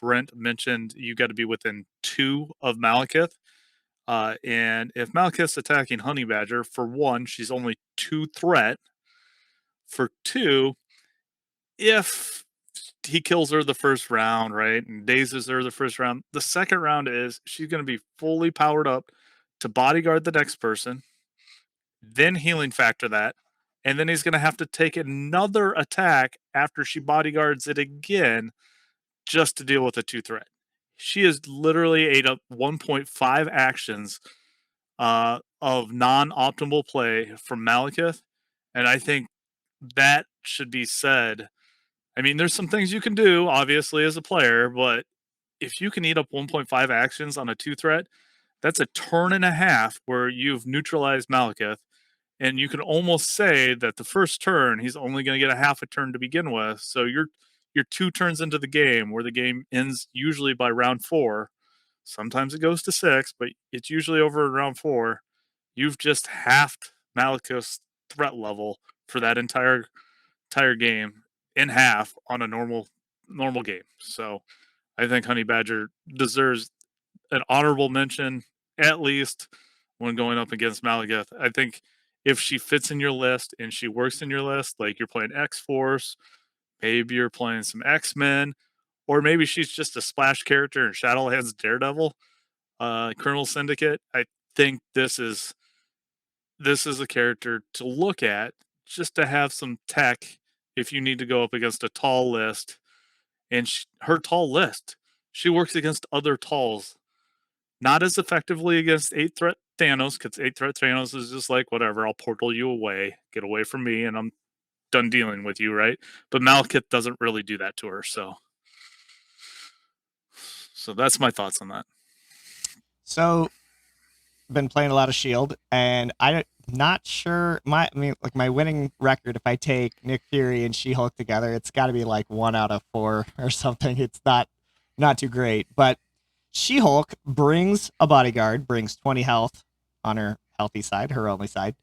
[SPEAKER 2] Brent mentioned. You got to be within 2 of Malekith. And if Malekith's attacking Honey Badger, for 1, she's only 2 threat. For 2, if he kills her the first round, right, and dazes her the first round, the second round is she's going to be fully powered up to bodyguard the next person, then healing factor that, and then he's going to have to take another attack after she bodyguards it again just to deal with a 2 threat. She has literally ate up 1.5 actions of non-optimal play from Malekith, and I think that should be said. I mean, there's some things you can do, obviously, as a player, but if you can eat up 1.5 actions on a 2 threat, that's a turn and a half where you've neutralized Malekith, and you can almost say that the first turn he's only going to get a half a turn to begin with. So you're 2 turns into the game, where the game ends usually by round 4. Sometimes it goes to 6, but it's usually over in round 4. You've just halved Malekith's threat level for that entire game in half on a normal game. So I think Honey Badger deserves an honorable mention, at least when going up against Malekith. I think if she fits in your list and she works in your list, like you're playing X Force, maybe you're playing some X-Men, or maybe she's just a splash character in Shadowlands Daredevil, Colonel Syndicate. I think this is a character to look at just to have some tech if you need to go up against a tall list. And her tall list, she works against other talls. Not as effectively against 8 threat Thanos, because 8 threat Thanos is just like, whatever, I'll portal you away, get away from me, and I'm done dealing with you, right? But Malekith doesn't really do that to her, so that's my thoughts on that.
[SPEAKER 3] So, been playing a lot of Shield, and I'm not sure my winning record. If I take Nick Fury and She-Hulk together, it's got to be like 1 out of 4 or something. It's not too great, but She-Hulk brings a bodyguard, brings 20 health on her healthy side, her only side,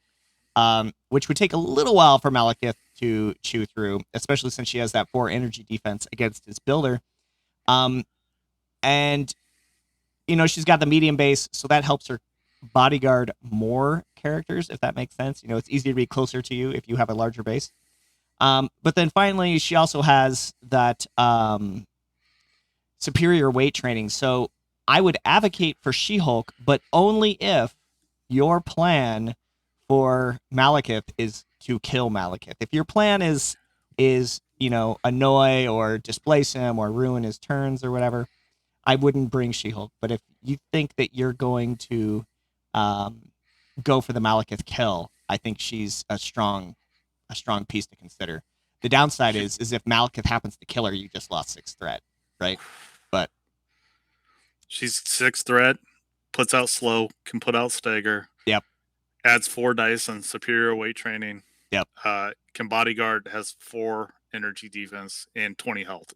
[SPEAKER 3] which would take a little while for Malekith to chew through, especially since she has that 4 energy defense against his builder. And she's got the medium base, so that helps her bodyguard more characters, if that makes sense. It's easier to be closer to you if you have a larger base. But then finally, she also has that superior weight training. So I would advocate for She-Hulk, but only if your plan for Malekith is to kill Malekith. If your plan is annoy or displace him or ruin his turns or whatever, I wouldn't bring She-Hulk. But if you think that you're going to go for the Malekith kill, I think she's a strong piece to consider. The downside is if Malekith happens to kill her, you just lost 6 threat, right? But
[SPEAKER 2] she's 6 threat, puts out slow, can put out stagger.
[SPEAKER 3] Yep.
[SPEAKER 2] Adds 4 dice on superior weight training.
[SPEAKER 3] Yep.
[SPEAKER 2] Can bodyguard, has 4 energy defense and 20 health.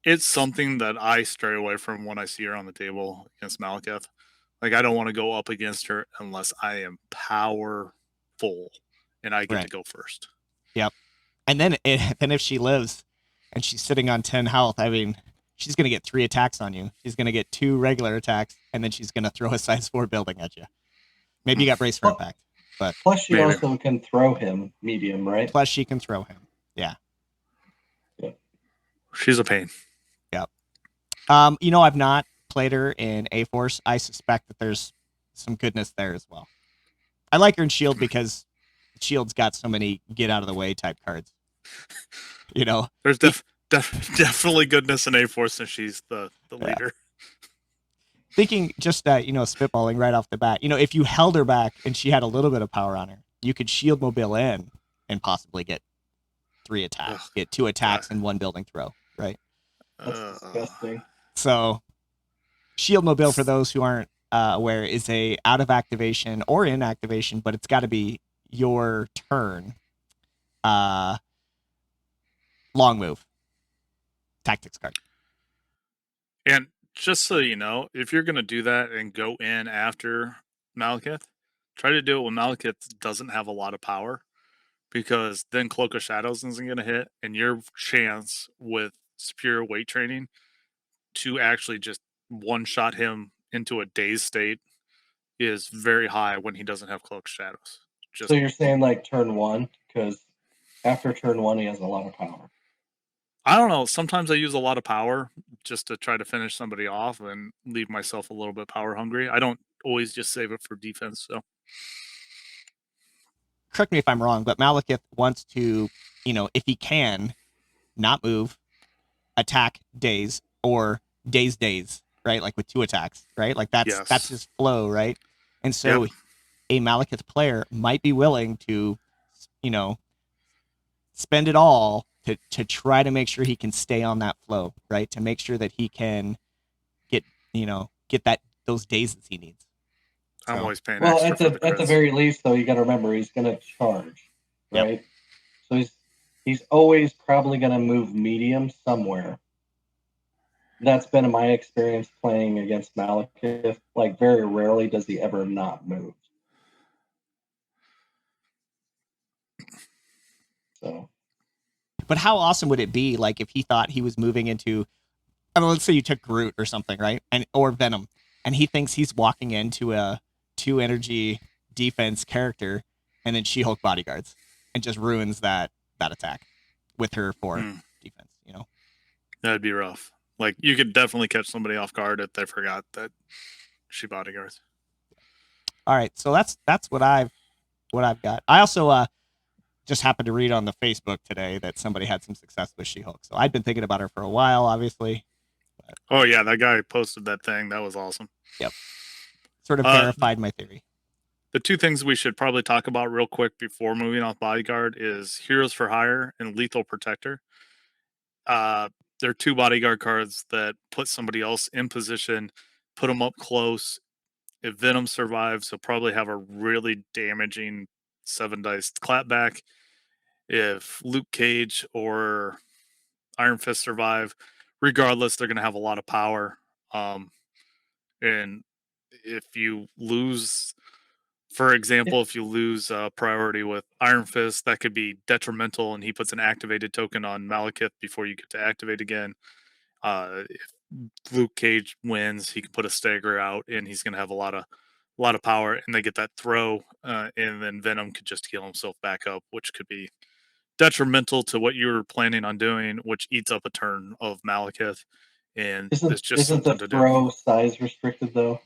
[SPEAKER 2] It's something that I stray away from when I see her on the table against Malekith. Like, I don't want to go up against her unless I am powerful and I get to go first.
[SPEAKER 3] Yep. And then if she lives and she's sitting on 10 health, I mean, she's going to get 3 attacks on you. She's going to get 2 regular attacks, and then she's going to throw a size 4 building at you. Maybe you got brace for
[SPEAKER 1] Well,
[SPEAKER 3] impact, but
[SPEAKER 1] Plus, she
[SPEAKER 2] Maybe.
[SPEAKER 1] also can throw him medium, right?
[SPEAKER 3] plus she can throw him. Yeah.
[SPEAKER 2] She's a pain.
[SPEAKER 3] I've not played her in A-Force. I suspect that there's some goodness there as well. I like her in Shield because Shield's got so many get out of the way type cards.
[SPEAKER 2] There's definitely goodness in A-Force, and she's the leader.
[SPEAKER 3] Thinking just that, spitballing right off the bat, if you held her back and she had a little bit of power on her, you could shield mobile in and possibly get 3 attacks, get 2 attacks and 1 building throw, right?
[SPEAKER 1] That's disgusting.
[SPEAKER 3] So shield mobile, for those who aren't aware, is a out of activation or in activation, but it's got to be your turn. Long move. Tactics card.
[SPEAKER 2] And just so you know, if you're going to do that and go in after Malekith, try to do it when Malekith doesn't have a lot of power, because then Cloak of Shadows isn't going to hit, and your chance with superior weight training to actually just one-shot him into a dazed state is very high when he doesn't have Cloak of Shadows.
[SPEAKER 1] So you're saying like turn 1, because after turn 1 he has a lot of power.
[SPEAKER 2] I don't know. Sometimes I use a lot of power just to try to finish somebody off and leave myself a little bit power hungry. I don't always just save it for defense. So,
[SPEAKER 3] correct me if I'm wrong, but Malekith wants to, if he can, not move, attack, daze, or daze, right? Like with 2 attacks, right? Like that's his flow, right? And so a Malekith player might be willing to, spend it all to try to make sure he can stay on that flow, right? To make sure that he can get those dazes he needs.
[SPEAKER 2] I'm always paying
[SPEAKER 1] well,
[SPEAKER 2] extra for the
[SPEAKER 1] at the
[SPEAKER 2] crits.
[SPEAKER 1] very least, though, you got to remember he's going to charge, right? So he's always probably going to move medium somewhere. That's been my experience playing against Malekith. Like, very rarely does he ever not move. So,
[SPEAKER 3] but how awesome would it be, like, if he thought he was moving into, let's say you took Groot or something, right? Or Venom, and he thinks he's walking into a 2 energy defense character, and then She-Hulk bodyguards, and just ruins that attack with her 4 defense.
[SPEAKER 2] That'd be rough. Like, you could definitely catch somebody off guard if they forgot that she bodyguards.
[SPEAKER 3] All right, so that's what I've got. I also just happened to read on the Facebook today that somebody had some success with She-Hulk. So I'd been thinking about her for a while, obviously.
[SPEAKER 2] But... Oh yeah, that guy posted that thing. That was awesome.
[SPEAKER 3] Yep. Sort of verified my theory.
[SPEAKER 2] The 2 things we should probably talk about real quick before moving off Bodyguard is Heroes for Hire and Lethal Protector. They're 2 bodyguard cards that put somebody else in position, put them up close. If Venom survives, he'll probably have a really damaging 7 dice clapback. If Luke Cage or Iron Fist survive, regardless, they're going to have a lot of power. And if you lose, for example, if you lose priority with Iron Fist, that could be detrimental, and he puts an activated token on Malekith before you get to activate again. If Luke Cage wins, he can put a stagger out, and he's going to have a lot of power, and they get that throw, and then Venom could just heal himself back up, which could be detrimental to what you were planning on doing, which eats up a turn of Malekith. And it's just something to do.
[SPEAKER 1] Isn't the throw size restricted, though,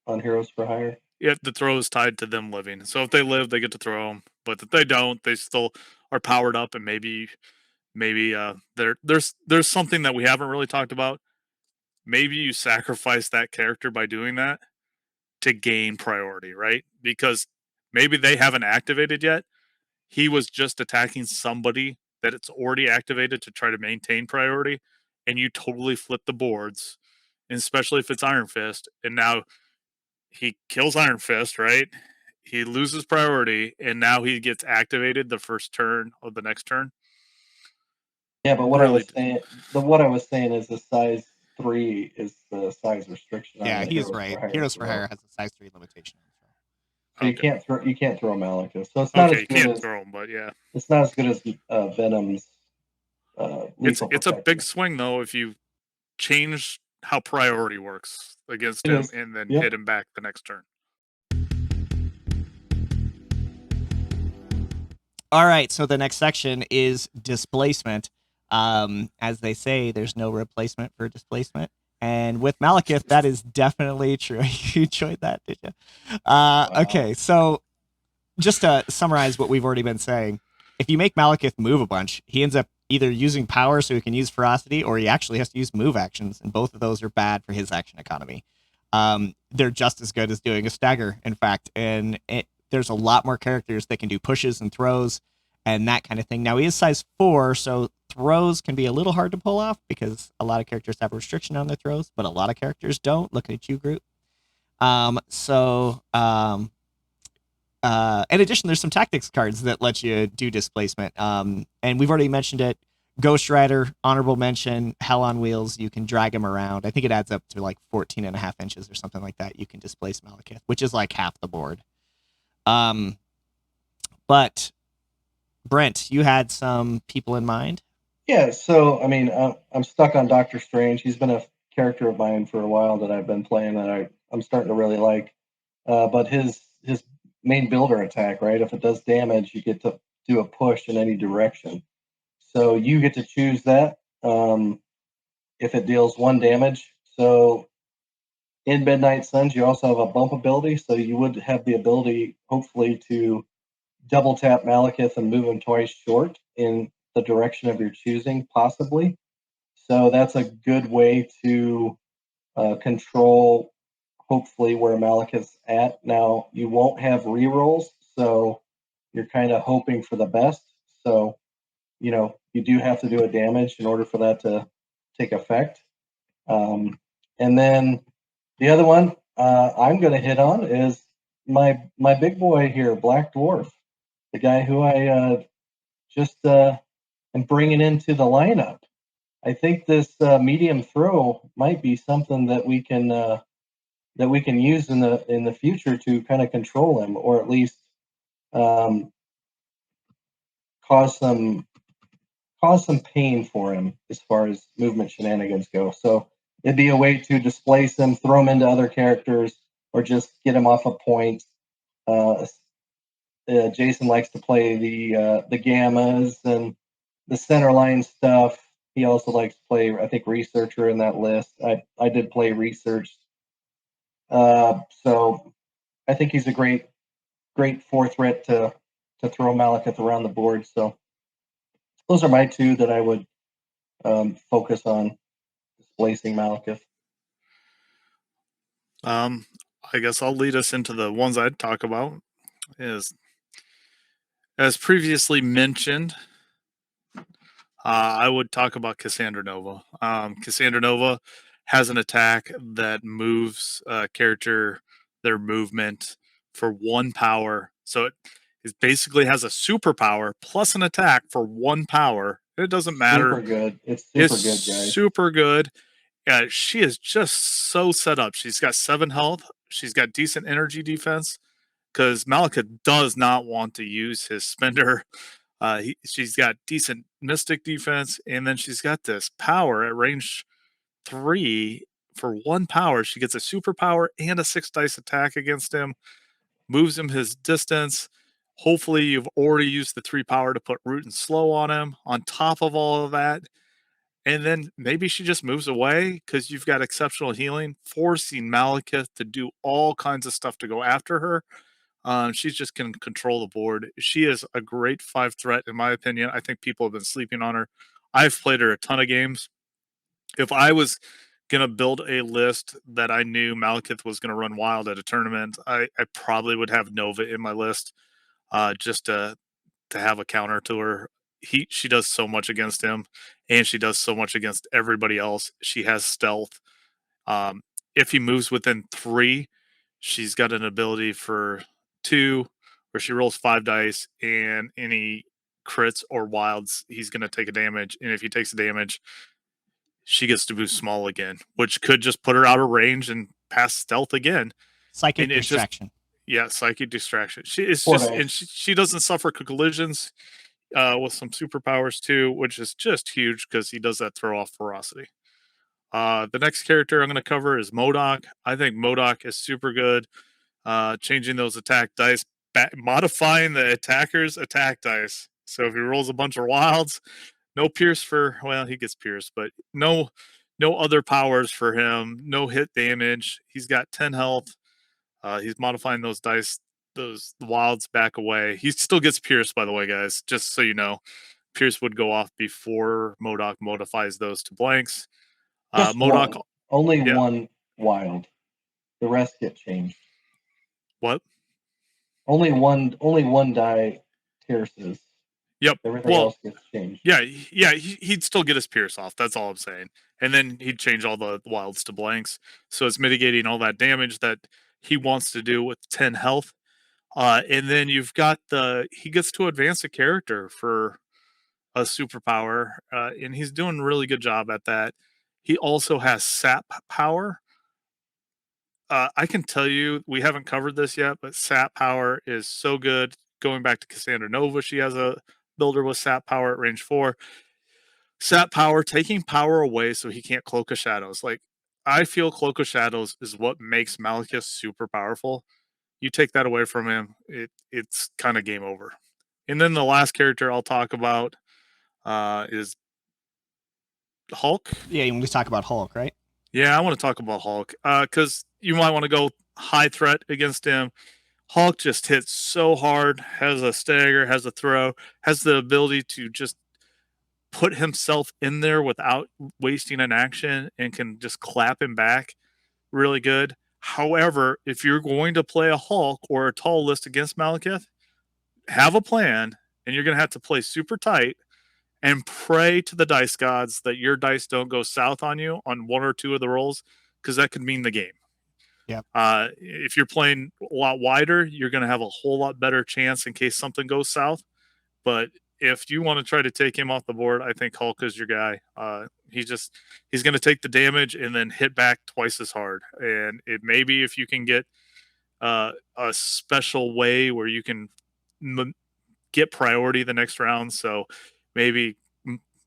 [SPEAKER 1] on Heroes for Hire?
[SPEAKER 2] Yeah, the throw is tied to them living. So if they live, they get to throw them. But if they don't, they still are powered up, and maybe there's something that we haven't really talked about. Maybe you sacrifice that character by doing that to gain priority, right? Because maybe they haven't activated yet. He was just attacking somebody that it's already activated to try to maintain priority, and you totally flip the boards, and especially if it's Iron Fist, and now he kills Iron Fist, right? He loses priority, and now he gets activated the first turn of the next turn.
[SPEAKER 1] Yeah, but what I was saying is the size 3 is the size restriction.
[SPEAKER 3] Yeah, he's right. Heroes for Hire has a size 3 limitation.
[SPEAKER 1] So you can't throw Malekith. So it's not as good as
[SPEAKER 2] throw him, but yeah,
[SPEAKER 1] it's not as good as Venom's.
[SPEAKER 2] It's a big swing though if you change how priority works against him and then hit him back the next turn.
[SPEAKER 3] All right, so the next section is displacement. As they say, there's no replacement for displacement. And with Malekith, that is definitely true. You enjoyed that, did you? Okay, so just to summarize what we've already been saying, if you make Malekith move a bunch, he ends up either using power so he can use ferocity, or he actually has to use move actions, and both of those are bad for his action economy. They're just as good as doing a stagger, in fact, and there's a lot more characters that can do pushes and throws and that kind of thing. Now, he is size 4, so throws can be a little hard to pull off because a lot of characters have a restriction on their throws, but a lot of characters don't. Looking at you, Groot. In addition, there's some tactics cards that let you do displacement. And we've already mentioned it. Ghost Rider, honorable mention, Hell on Wheels. You can drag him around. I think it adds up to like 14 and a half inches or something like that. You can displace Malekith, which is like half the board. But Brent, you had some people in mind.
[SPEAKER 1] Yeah, so I mean, I'm stuck on Doctor Strange. He's been a character of mine for a while that I've been playing that I'm starting to really like. But his main builder attack, right? If it does damage, you get to do a push in any direction. So you get to choose that if it deals 1 damage. So in Midnight Suns, you also have a bump ability, so you would have the ability, hopefully, to double tap Malekith and move him twice short in the direction of your choosing, possibly. So that's a good way to control, hopefully, where Malekith's at. Now, you won't have rerolls, so you're kind of hoping for the best. So, you do have to do a damage in order for that to take effect. And then the other one I'm going to hit on is my big boy here, Black Dwarf, the guy who I just am bringing into the lineup. I think this medium throw might be something that we can use in the future to kind of control him, or at least cause some pain for him as far as movement shenanigans go. So it'd be a way to displace him, throw him into other characters, or just get him off a point. Jason likes to play the gammas and the center line stuff. He also likes to play, I think, researcher in that list. I did play research. So I think he's a great 4th threat to throw Malekith around the board. So those are my 2 that I would focus on displacing Malekith.
[SPEAKER 2] I guess I'll lead us into the ones I'd talk about. Is, as previously mentioned, I would talk about Cassandra Nova. Cassandra Nova has an attack that moves a character, their movement, for 1 power. So it basically has a superpower plus an attack for 1 power. It doesn't matter.
[SPEAKER 1] Super good. It's super good, guys.
[SPEAKER 2] Super good. She is just so set up. She's got 7 health. She's got decent energy defense because Malekith does not want to use his spender. She's got decent mystic defense, and then she's got this power at range 3 for 1 power. She gets a superpower and a 6 dice attack against him, moves him his distance. Hopefully, you've already used the 3 power to put root and slow on him. On top of all of that, and then maybe she just moves away because you've got exceptional healing, forcing Malekith to do all kinds of stuff to go after her. She's just can control the board. She is a great 5 threat, in my opinion. I think people have been sleeping on her. I've played her a ton of games. If I was going to build a list that I knew Malekith was going to run wild at a tournament, I probably would have Nova in my list just to have a counter to her. She does so much against him, and she does so much against everybody else. She has stealth. If he moves within 3, she's got an ability for 2 where she rolls 5 dice, and any crits or wilds, he's going to take a damage. And if he takes a damage, she gets to boost small again, which could just put her out of range and pass stealth again.
[SPEAKER 3] Psychic distraction.
[SPEAKER 2] Psychic distraction. She doesn't suffer collisions with some superpowers too, which is just huge because he does that throw off ferocity. The next character I'm going to cover is MODOK. I think MODOK is super good. Changing those attack dice modifying the attacker's attack dice. So if he rolls a bunch of wilds, no pierce for, well, he gets pierce, but no other powers for him, no hit damage. He's got 10 health. He's modifying those dice, those wilds back away. He still gets pierce, by the way, guys, just so you know. Pierce would go off before MODOK modifies those to blanks.
[SPEAKER 1] Just
[SPEAKER 2] MODOK,
[SPEAKER 1] one. Only
[SPEAKER 2] yeah.
[SPEAKER 1] one wild. The rest get changed.
[SPEAKER 2] What?
[SPEAKER 1] Only one die pierces.
[SPEAKER 2] Yep.
[SPEAKER 1] Everything else gets changed.
[SPEAKER 2] Yeah, he'd still get his pierce off. That's all I'm saying. And then he'd change all the wilds to blanks. So it's mitigating all that damage that he wants to do with 10 health. And then you've got he gets to advance a character for a superpower, and he's doing a really good job at that. He also has sap power. I can tell you, we haven't covered this yet, but sap power is so good. Going back to Cassandra Nova, she has a builder with sap power at range 4. Sap power, taking power away so he can't Cloak of Shadows. Like, I feel Cloak of Shadows is what makes Malekith super powerful. You take that away from him, it's kind of game over. And then the last character I'll talk about is Hulk.
[SPEAKER 3] Yeah, when we talk about Hulk, right?
[SPEAKER 2] Yeah, I want to talk about Hulk because you might want to go high threat against him. Hulk just hits so hard, has a stagger, has a throw, has the ability to just put himself in there without wasting an action and can just clap him back really good. However, if you're going to play a Hulk or a tall list against Malekith, have a plan, and you're going to have to play super tight and pray to the dice gods that your dice don't go south on you on one or two of the rolls, because that could mean the game.
[SPEAKER 3] Yep.
[SPEAKER 2] If you're playing a lot wider, you're going to have a whole lot better chance in case something goes south. But if you want to try to take him off the board, I think Hulk is your guy. He's going to take the damage and then hit back twice as hard. And it maybe if you can get a special way where you can get priority the next round. So maybe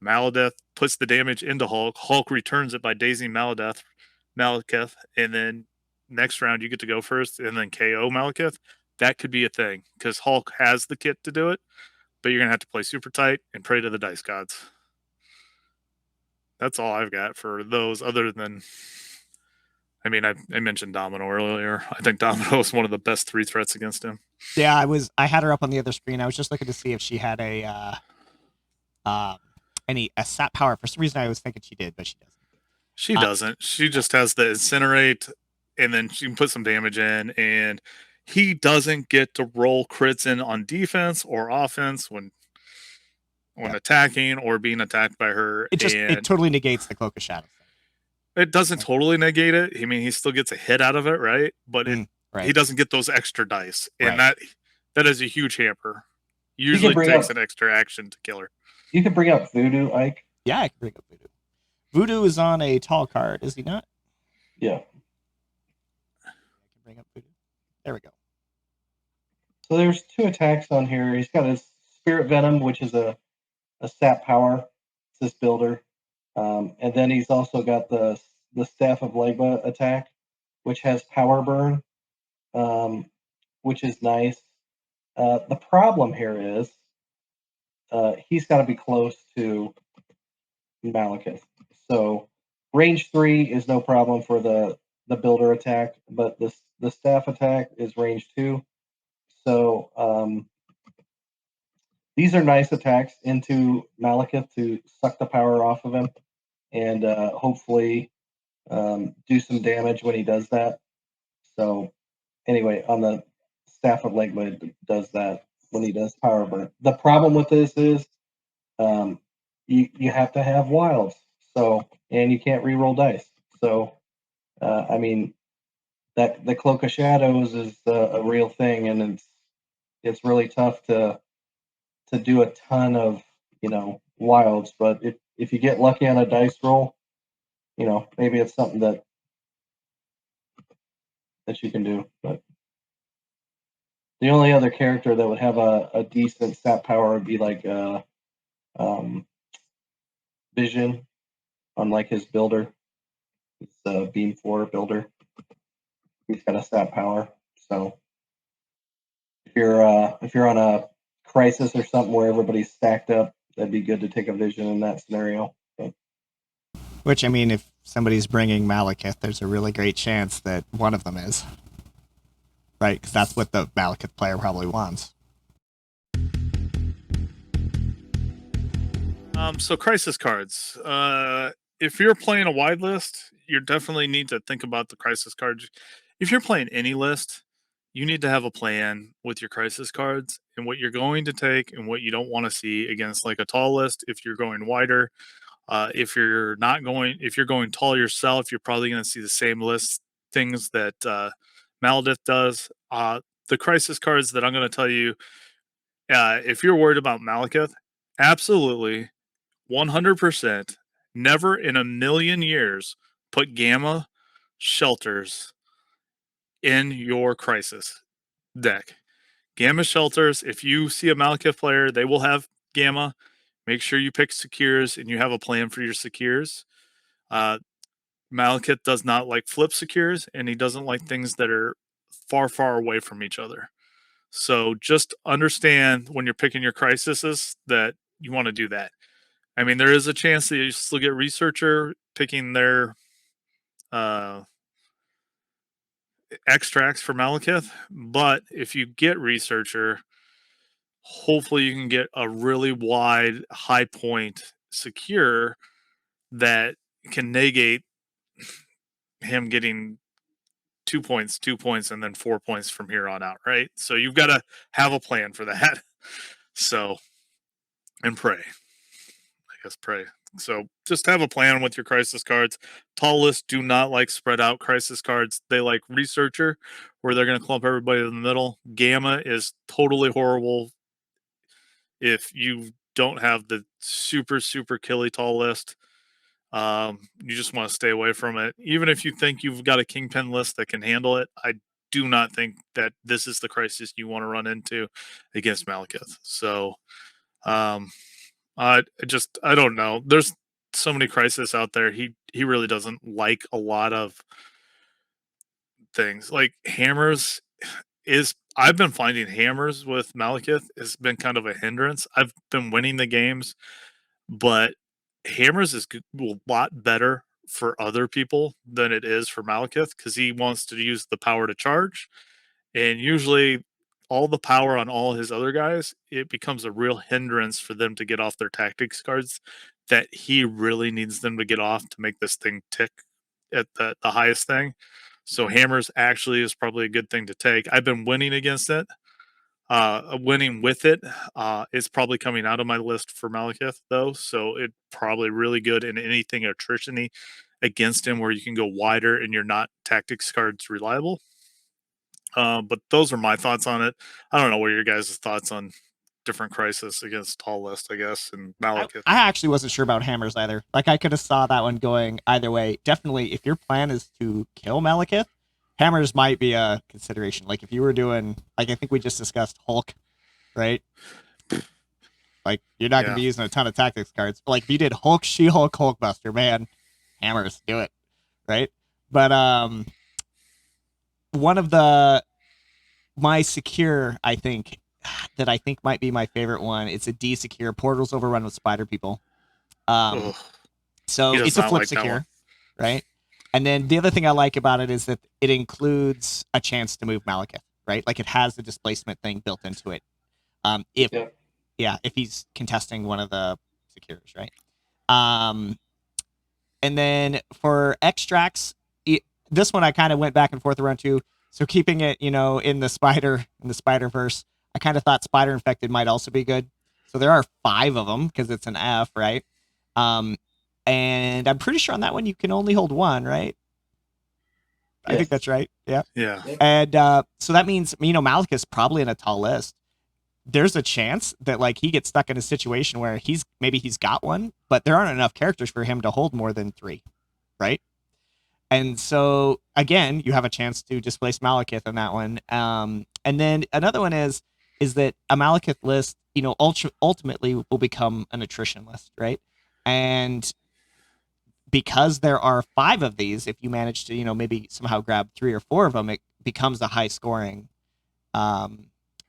[SPEAKER 2] Malekith puts the damage into Hulk. Hulk returns it by dazing Malekith, and then next round you get to go first and then KO Malekith. That could be a thing because Hulk has the kit to do it, but you're going to have to play super tight and pray to the dice gods. That's all I've got for those, other than, I mean, I mentioned Domino earlier. I think Domino is one of the best 3 threats against him.
[SPEAKER 3] Yeah, I had her up on the other screen. I was just looking to see if she had a sap power. For some reason, I was thinking she did, but she doesn't.
[SPEAKER 2] She doesn't. She just has the Incinerate, and then she can put some damage in, and he doesn't get to roll crits in on defense or offense when attacking or being attacked by her.
[SPEAKER 3] It totally negates the Cloak of Shadows.
[SPEAKER 2] It doesn't totally negate it. I mean, he still gets a hit out of it, right? But he doesn't get those extra dice, and that is a huge hamper. Usually takes an extra action to kill her.
[SPEAKER 1] You can bring up Voodoo, Ike.
[SPEAKER 3] Yeah, I can bring up Voodoo. Voodoo is on a tall card, is he not?
[SPEAKER 1] Yeah.
[SPEAKER 3] I can bring up Voodoo. There we go.
[SPEAKER 1] So there's 2 attacks on here. He's got his Spirit Venom, which is a sap power. It's this builder. And then he's also got the Staff of Legba attack, which has Power Burn, which is nice. The problem here is he's got to be close to Malekith. So range 3 is no problem for the builder attack, but the staff attack is range 2. So these are nice attacks into Malekith to suck the power off of him and hopefully do some damage when he does that. So anyway, on the Staff of Legba, it does that when he does Power Burn. The problem with this is you have to have wilds, and you can't reroll dice. So I mean, that the Cloak of Shadows is a real thing, and it's really tough to do a ton of wilds. But if you get lucky on a dice roll, maybe it's something that you can do. But the only other character that would have a decent sap power would be like Vision on like his builder. It's a Beam 4 builder. He's got a sap power. So you're on a crisis or something where everybody's stacked up, that'd be good to take a vision in that scenario. But
[SPEAKER 3] Which, I mean, if somebody's bringing Malekith, there's a really great chance that one of them is. Right? Because that's what the Malekith player probably wants.
[SPEAKER 2] So crisis cards. If you're playing a wide list, you definitely need to think about the crisis cards. If you're playing any list, you need to have a plan with your crisis cards and what you're going to take and what you don't want to see against like a tall list. If you're going wider, if you're going tall yourself, you're probably going to see the same list things that Malekith does. The crisis cards that I'm going to tell you, if you're worried about Malekith, absolutely 100%, never in a million years put gamma shelters in your crisis deck. Gamma shelters, if you see a Malekith player, they will have gamma. Make sure you pick secures and you have a plan for your secures. Malekith does not like flip secures, and he doesn't like things that are far, far away from each other. So just understand when you're picking your crises that you want to do that. I mean, there is a chance that you still get researcher picking their extracts for Malekith, but if you get researcher, hopefully you can get a really wide high point secure that can negate him getting 2 points, 2 points, and then 4 points from here on out, right? So you've got to have a plan for that. So, and pray. I guess pray. So just have a plan with your crisis cards. Tall lists do not like spread out crisis cards. They like researcher, where they're going to clump everybody in the middle. Gamma is totally horrible if you don't have the super, super killy tall list. You just want to stay away from it. Even if you think you've got a kingpin list that can handle it, I do not think that this is the crisis you want to run into against Malekith. So, I don't know. There's so many crises out there. He really doesn't like a lot of things. Like hammers I've been finding hammers with Malekith has been kind of a hindrance. I've been winning the games, but hammers is a lot better for other people than it is for Malekith because he wants to use the power to charge. And usually all the power on all his other guys, it becomes a real hindrance for them to get off their tactics cards that he really needs them to get off to make this thing tick at the highest thing. So hammers actually is probably a good thing to take. I've been winning against it. Winning with it. It's probably coming out of my list for Malekith though, so it's probably really good in anything attrition-y against him where you can go wider and you're not tactics cards reliable. But those are my thoughts on it. I don't know what your guys' thoughts on different crisis against tall list, I guess, and Malekith.
[SPEAKER 3] I actually wasn't sure about hammers either. Like I could have saw that one going either way. Definitely, if your plan is to kill Malekith, hammers might be a consideration. Like if you were doing, like I think we just discussed Hulk, right? Like you're not going to be using a ton of tactics cards. But like if you did Hulk, She-Hulk, Hulkbuster, man, hammers, do it, right? But one of my secure, I think might be my favorite one. It's a D secure. Portals overrun with spider people. So it's a flip
[SPEAKER 2] like
[SPEAKER 3] secure, right? And then the other thing I like about it is that it includes a chance to move Malekith, right? Like it has the displacement thing built into it. If he's contesting one of the secures, right? And then for extracts, this one I kind of went back and forth around too. So keeping it, in the Spider-Verse, I kind of thought Spider Infected might also be good. So there are 5 of them because it's an F, right? And I'm pretty sure on that one you can only hold 1, right? Yes. I think that's right. Yeah.
[SPEAKER 2] Yeah.
[SPEAKER 3] And so that means, Malekith's probably in a tall list. There's a chance that like he gets stuck in a situation where he's got 1, but there aren't enough characters for him to hold more than 3, right? And so again, you have a chance to displace Malekith in that one. And then another one is that a Malekith list, ultimately will become an attrition list, right? And because there are 5 of these, if you manage to, maybe somehow grab 3 or 4 of them, it becomes a high scoring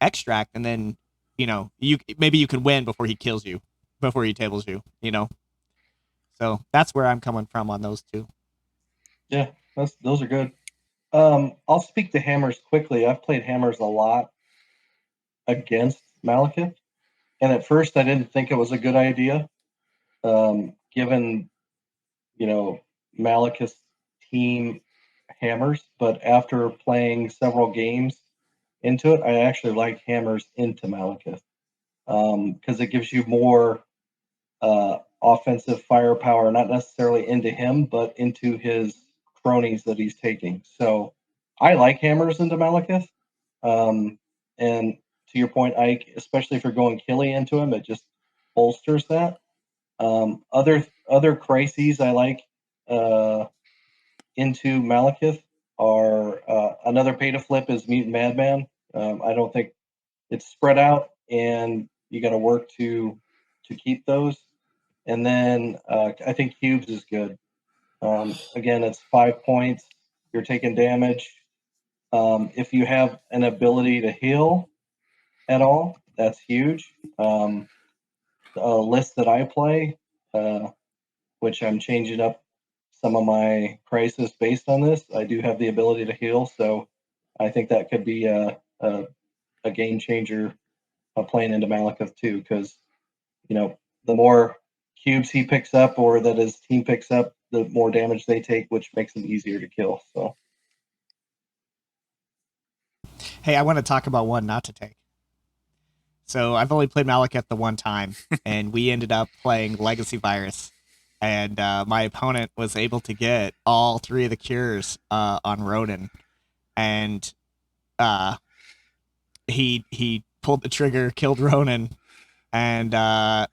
[SPEAKER 3] extract, and then maybe you can win before he kills you, before he tables you. So that's where I'm coming from on those two.
[SPEAKER 1] Yeah, those are good. I'll speak to hammers quickly. I've played hammers a lot against Malekith, and at first I didn't think it was a good idea, given Malekith's team hammers. But after playing several games into it, I actually like hammers into Malekith because it gives you more offensive firepower, not necessarily into him, but into his cronies that he's taking. So I like hammers into Malekith. And to your point, Ike, especially if you're going Killy into him, it just bolsters that. Other crises I like into Malekith are another pay to flip is Mutant Madman. I don't think it's spread out, and you got to work to keep those. And then I think cubes is good. Again, it's 5 points. You're taking damage. If you have an ability to heal at all, that's huge. A list that I play, which I'm changing up some of my crisis based on this, I do have the ability to heal. So I think that could be a game changer playing into Malekith too, because the more cubes he picks up or that his team picks up, the more damage they take, which makes them easier to kill. So,
[SPEAKER 3] Hey, I want to talk about one not to take. So I've only played Malekith the one time, and we ended up playing Legacy Virus, and my opponent was able to get all 3 of the cures on Ronan, and he pulled the trigger, killed Ronan, and I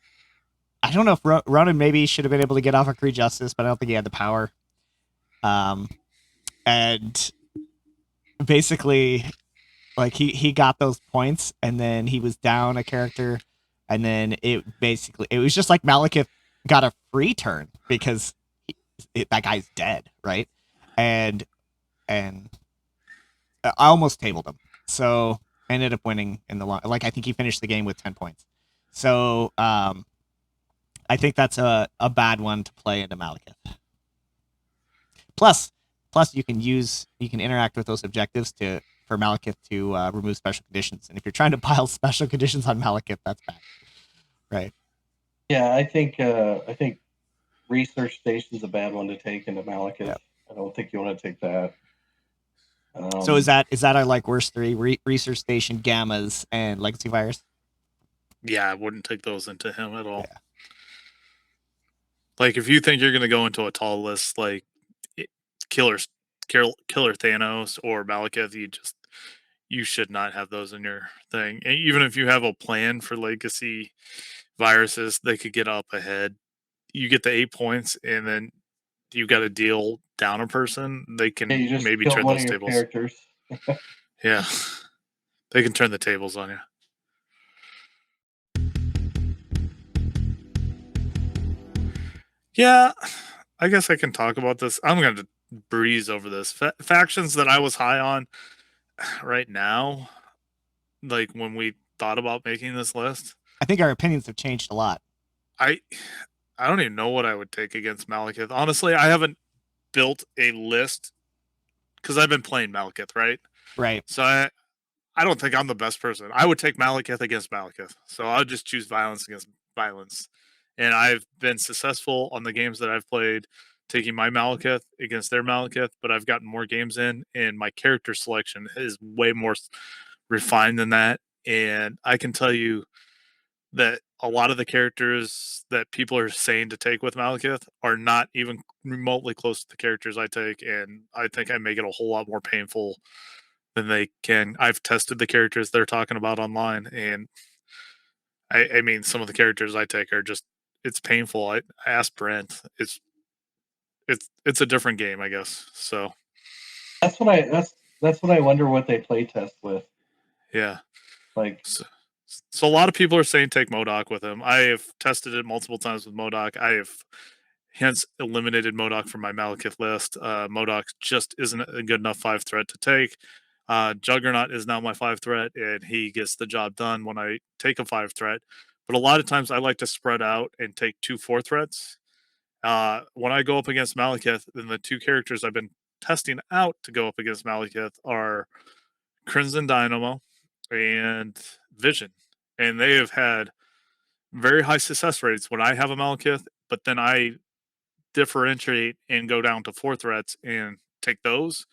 [SPEAKER 3] don't know if Ronan maybe should have been able to get off of Kree Justice, but I don't think he had the power. And basically, like he got those points, and then he was down a character, and then it was just like Malekith got a free turn because that guy's dead, right? And I almost tabled him, so I ended up winning in the long. Like I think he finished the game with 10 points. So I think that's a bad one to play into Malekith. Plus you can interact with those objectives for Malekith to remove special conditions, and if you're trying to pile special conditions on Malekith, that's bad, right?
[SPEAKER 1] Yeah, I think research station's a bad one to take into Malekith. Yep. I don't think you want to take that.
[SPEAKER 3] So is that our like worst 3 research station, gammas, and legacy virus?
[SPEAKER 2] Yeah, I wouldn't take those into him at all. Yeah. Like if you think you're gonna go into a tall list like Killer Thanos or Malekith, you should not have those in your thing. And even if you have a plan for legacy viruses, they could get up ahead. You get the 8 points, and then you got to deal down a person. They can maybe turn those tables.
[SPEAKER 1] Characters.
[SPEAKER 2] Yeah, they can turn the tables on you. Yeah, I guess I can talk about this. I'm going to breeze over this. Factions that I was high on right now, like when we thought about making this list,
[SPEAKER 3] I think our opinions have changed a lot.
[SPEAKER 2] I don't even know what I would take against Malekith. Honestly, I haven't built a list because I've been playing Malekith, right?
[SPEAKER 3] Right.
[SPEAKER 2] So I don't think I'm the best person. I would take Malekith against Malekith. So I'll just choose violence against violence. And I've been successful on the games that I've played taking my Malekith against their Malekith, but I've gotten more games in, and my character selection is way more refined than that. And I can tell you that a lot of the characters that people are saying to take with Malekith are not even remotely close to the characters I take, and I think I make it a whole lot more painful than they can. I've tested the characters they're talking about online, and I mean, some of the characters I take are just, it's painful. I asked Brent. It's a different game, I guess. So
[SPEAKER 1] that's what I wonder what they play test with.
[SPEAKER 2] Yeah.
[SPEAKER 1] Like
[SPEAKER 2] so a lot of people are saying take MODOK with him. I have tested it multiple times with MODOK. I have hence eliminated MODOK from my Malekith list. MODOK just isn't a good enough 5 threat to take. Juggernaut is now my 5 threat, and he gets the job done when I take a 5 threat. But a lot of times I like to spread out and take 2 4 threats. When I go up against Malekith, then the 2 characters I've been testing out to go up against Malekith are Crimson Dynamo and Vision. And they have had very high success rates when I have a Malekith, but then I differentiate and go down to 4 threats and take those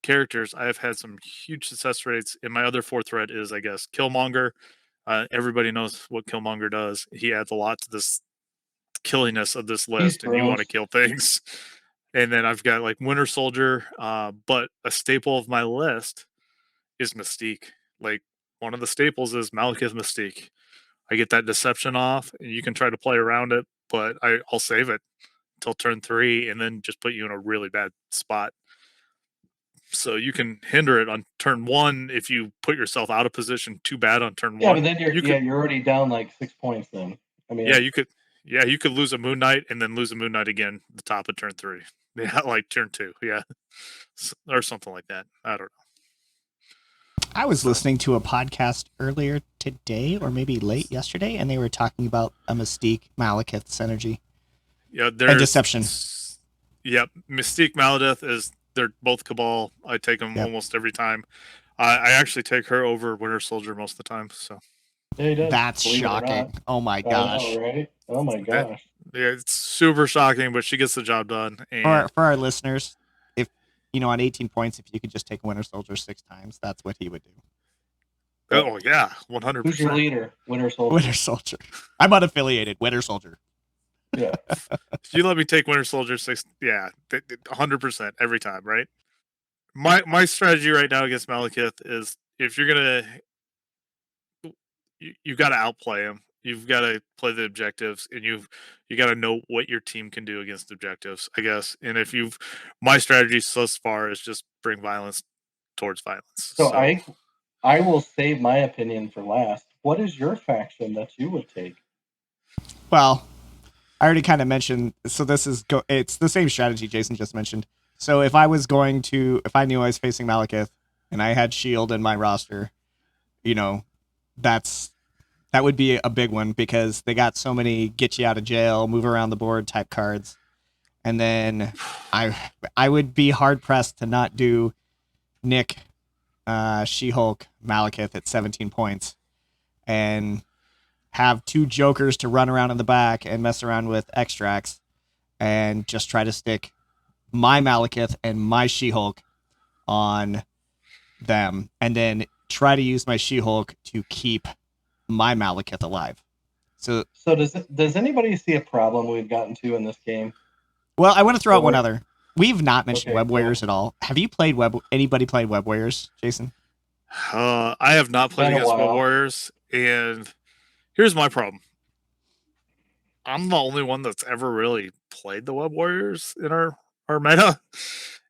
[SPEAKER 2] characters. I've had some huge success rates. And my other 4 threat is, I guess, Killmonger. Everybody knows what Killmonger does. He adds a lot to this killiness of this list, and you want to kill things. And then I've got like Winter Soldier, but a staple of my list is Mystique. Like one of the staples is Malekith Mystique. I get that deception off, and you can try to play around it, but I'll save it until turn 3, and then just put you in a really bad spot. So you can hinder it on turn 1 if you put yourself out of position too bad on turn 1.
[SPEAKER 1] Yeah, but then you're already down like 6 points. Then I mean,
[SPEAKER 2] you could lose a Moon Knight and then lose a Moon Knight again at the top of turn 3. Yeah, like turn 2. Yeah, or something like that. I don't know.
[SPEAKER 3] I was listening to a podcast earlier today, or maybe late yesterday, and they were talking about a Mystique Malekith synergy.
[SPEAKER 2] Yeah,
[SPEAKER 3] and deception.
[SPEAKER 2] Yep, Mystique Malekith they're both Cabal. I take them almost every time. I actually take her over Winter Soldier most of the time. So
[SPEAKER 1] yeah, he does.
[SPEAKER 3] That's shocking. Oh my gosh!
[SPEAKER 1] I know, right? Oh my gosh!
[SPEAKER 2] Yeah, it's super shocking, but she gets the job done. And
[SPEAKER 3] for our listeners, if on 18 points, if you could just take Winter Soldier 6 times, that's what he would do.
[SPEAKER 2] Oh yeah, 100%.
[SPEAKER 1] Who's your leader? Winter Soldier.
[SPEAKER 3] Winter Soldier. I'm unaffiliated. Winter Soldier.
[SPEAKER 1] Yeah.
[SPEAKER 2] If you let me take Winter Soldier 6, 100% every time, right? My strategy right now against Malekith is if you're gonna, you've got to outplay him. You've got to play the objectives, and you got to know what your team can do against objectives, I guess. And if my strategy thus far is just bring violence towards violence.
[SPEAKER 1] So I will save my opinion for last. What is your faction that you would take?
[SPEAKER 3] Well, I already kind of mentioned, so it's the same strategy Jason just mentioned. So if I knew I was facing Malekith and I had Shield in my roster, that would be a big one because they got so many get you out of jail, move around the board type cards. And then I would be hard pressed to not do Nick, She-Hulk, Malekith at 17 points and have 2 jokers to run around in the back and mess around with extracts and just try to stick my Malekith and my She-Hulk on them and then try to use my She-Hulk to keep my Malekith alive. So
[SPEAKER 1] does anybody see a problem we've gotten to in this game?
[SPEAKER 3] Well, I want to throw out one other. We've not mentioned Web Warriors at all. Have you played anybody played Web Warriors, Jason?
[SPEAKER 2] I have not played against Web Warriors, and here's my problem. I'm the only one that's ever really played the Web Warriors in our meta.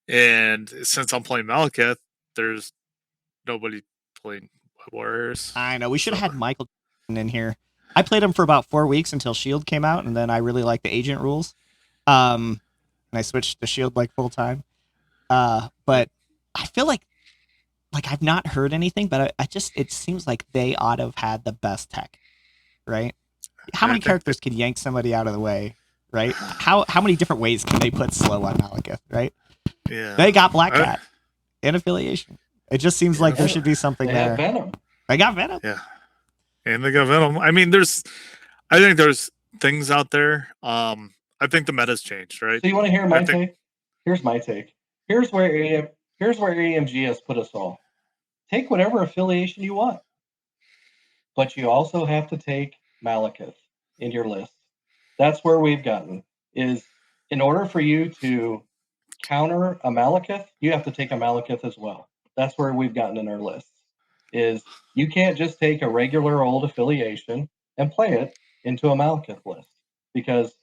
[SPEAKER 2] And since I'm playing Malekith, there's nobody playing Web Warriors.
[SPEAKER 3] I know. We should have had Michael in here. I played him for about 4 weeks until Shield came out, and then I really liked the agent rules. And I switched to Shield like full time. But I feel like I've not heard anything, but it seems like they ought to have had the best tech, right? How many characters can yank somebody out of the way, right? How many different ways can they put slow on Malekith, right?
[SPEAKER 2] Yeah.
[SPEAKER 3] They got Black Cat in Affiliation. It just seems like there should be something there.
[SPEAKER 1] Venom.
[SPEAKER 3] They got Venom.
[SPEAKER 2] Yeah. And they got Venom. I mean, I think there's things out there. I think the meta's changed, right?
[SPEAKER 1] So you want to hear my take? Here's my take. Here's where AMG has put us all. Take whatever affiliation you want. But you also have to take Malekith in your list. That's where we've gotten, is in order for you to counter a Malekith, you have to take a Malekith as well. That's where we've gotten in our lists, is you can't just take a regular old affiliation and play it into a Malekith list, because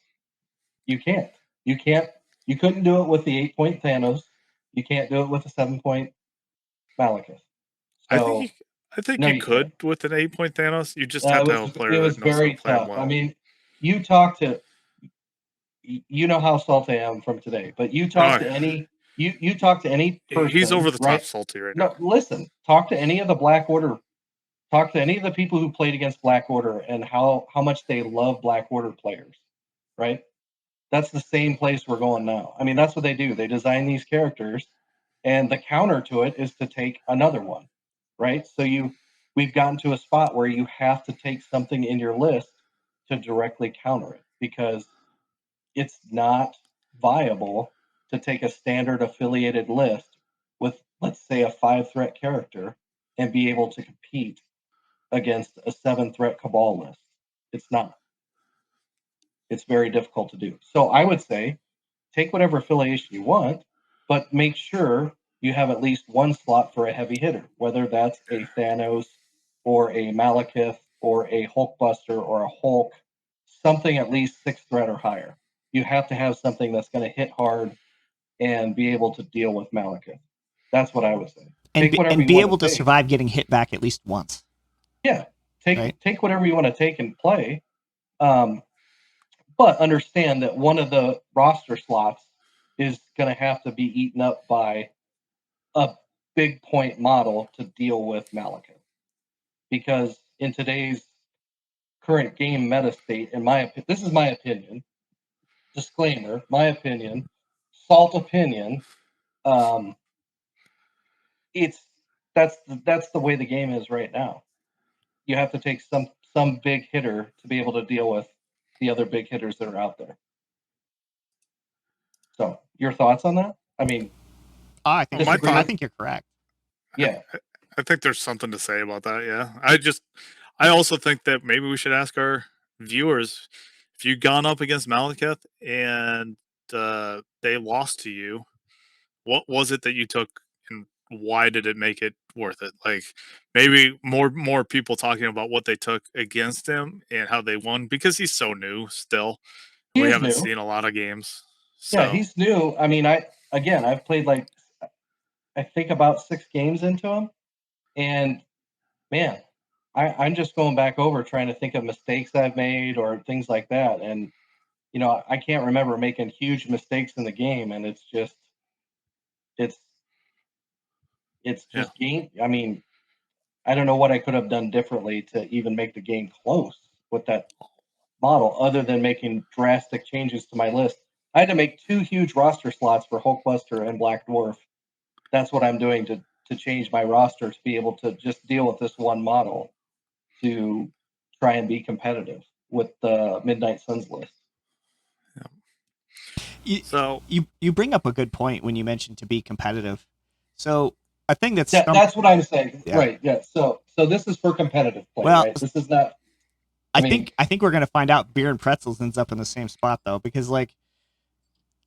[SPEAKER 1] you can't. You couldn't do it with the 8-point Thanos. You can't do it with a 7-point Malekith. So,
[SPEAKER 2] I think you could with an 8-point Thanos. You just have to have a player
[SPEAKER 1] that knows very
[SPEAKER 2] how to play
[SPEAKER 1] tough.
[SPEAKER 2] well.
[SPEAKER 1] I mean, you know how salty I am from today, but you talk to any You talk to any person.
[SPEAKER 2] He's over the top
[SPEAKER 1] right?
[SPEAKER 2] salty right
[SPEAKER 1] No,
[SPEAKER 2] now.
[SPEAKER 1] listen. Talk to any of the Black Order. Talk to any of the people who played against Black Order and how much they love Black Order players. Right? That's the same place we're going now. I mean, that's what they do. They design these characters, and the counter to it is to take another one. Right? So we've gotten to a spot where you have to take something in your list to directly counter it, because it's not viable to take a standard affiliated list with, let's say, a 5-threat character and be able to compete against a 7-threat Cabal list. It's not. It's very difficult to do. So I would say take whatever affiliation you want, but make sure you have at least one slot for a heavy hitter, whether that's a Thanos or a Malekith or a Hulkbuster or a Hulk, something at least 6-threat or higher. You have to have something that's going to hit hard and be able to deal with Malekith. That's what I would say.
[SPEAKER 3] And be able to survive getting hit back at least once.
[SPEAKER 1] Yeah, take whatever you want to take and play, but understand that one of the roster slots is going to have to be eaten up by a big point model to deal with Malekith. Because in today's current game meta state, this is my opinion, disclaimer, my opinion, salt opinion, that's the way the game is right now. You have to take some big hitter to be able to deal with the other big hitters that are out there. So, your thoughts on that? I mean,
[SPEAKER 3] I think you're correct.
[SPEAKER 1] Yeah,
[SPEAKER 2] I think there's something to say about that. Yeah, I also think that maybe we should ask our viewers, if you've gone up against Malekith and they lost to you, what was it that you took, and why did it make it worth it? Like, maybe more people talking about what they took against him and how they won, because he's so new still. We haven't seen a lot of games. So.
[SPEAKER 1] Yeah, he's new. I mean, I've played I think about 6 games into him, and man, I'm just going back over trying to think of mistakes I've made or things like that, and I can't remember making huge mistakes in the game, and it's just game. I mean, I don't know what I could have done differently to even make the game close with that model, other than making drastic changes to my list. I had to make 2 huge roster slots for Hulkbuster and Black Dwarf. That's what I'm doing to change my roster to be able to just deal with this one model to try and be competitive with the Midnight Suns list.
[SPEAKER 3] You bring up a good point when you mentioned to be competitive. So a thing that's
[SPEAKER 1] what I'm saying, yeah. Right? Yeah. So this is for competitive play, right? This is not.
[SPEAKER 3] I think we're gonna find out Beer and Pretzels ends up in the same spot though, because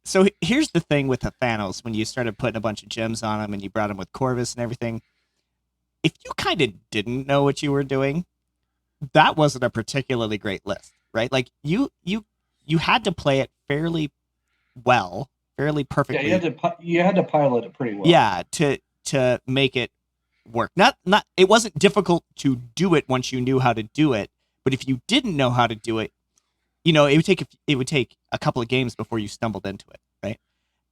[SPEAKER 3] so here's the thing with the Thanos, when you started putting a bunch of gems on him and you brought him with Corvus and everything. If you kind of didn't know what you were doing, that wasn't a particularly great list, right? Like you had to play it fairly well, fairly perfectly.
[SPEAKER 1] Yeah, you had to pilot it pretty well.
[SPEAKER 3] Yeah, to make it work. Not it wasn't difficult to do it once you knew how to do it, but if you didn't know how to do it, it would take a couple of games before you stumbled into it, right?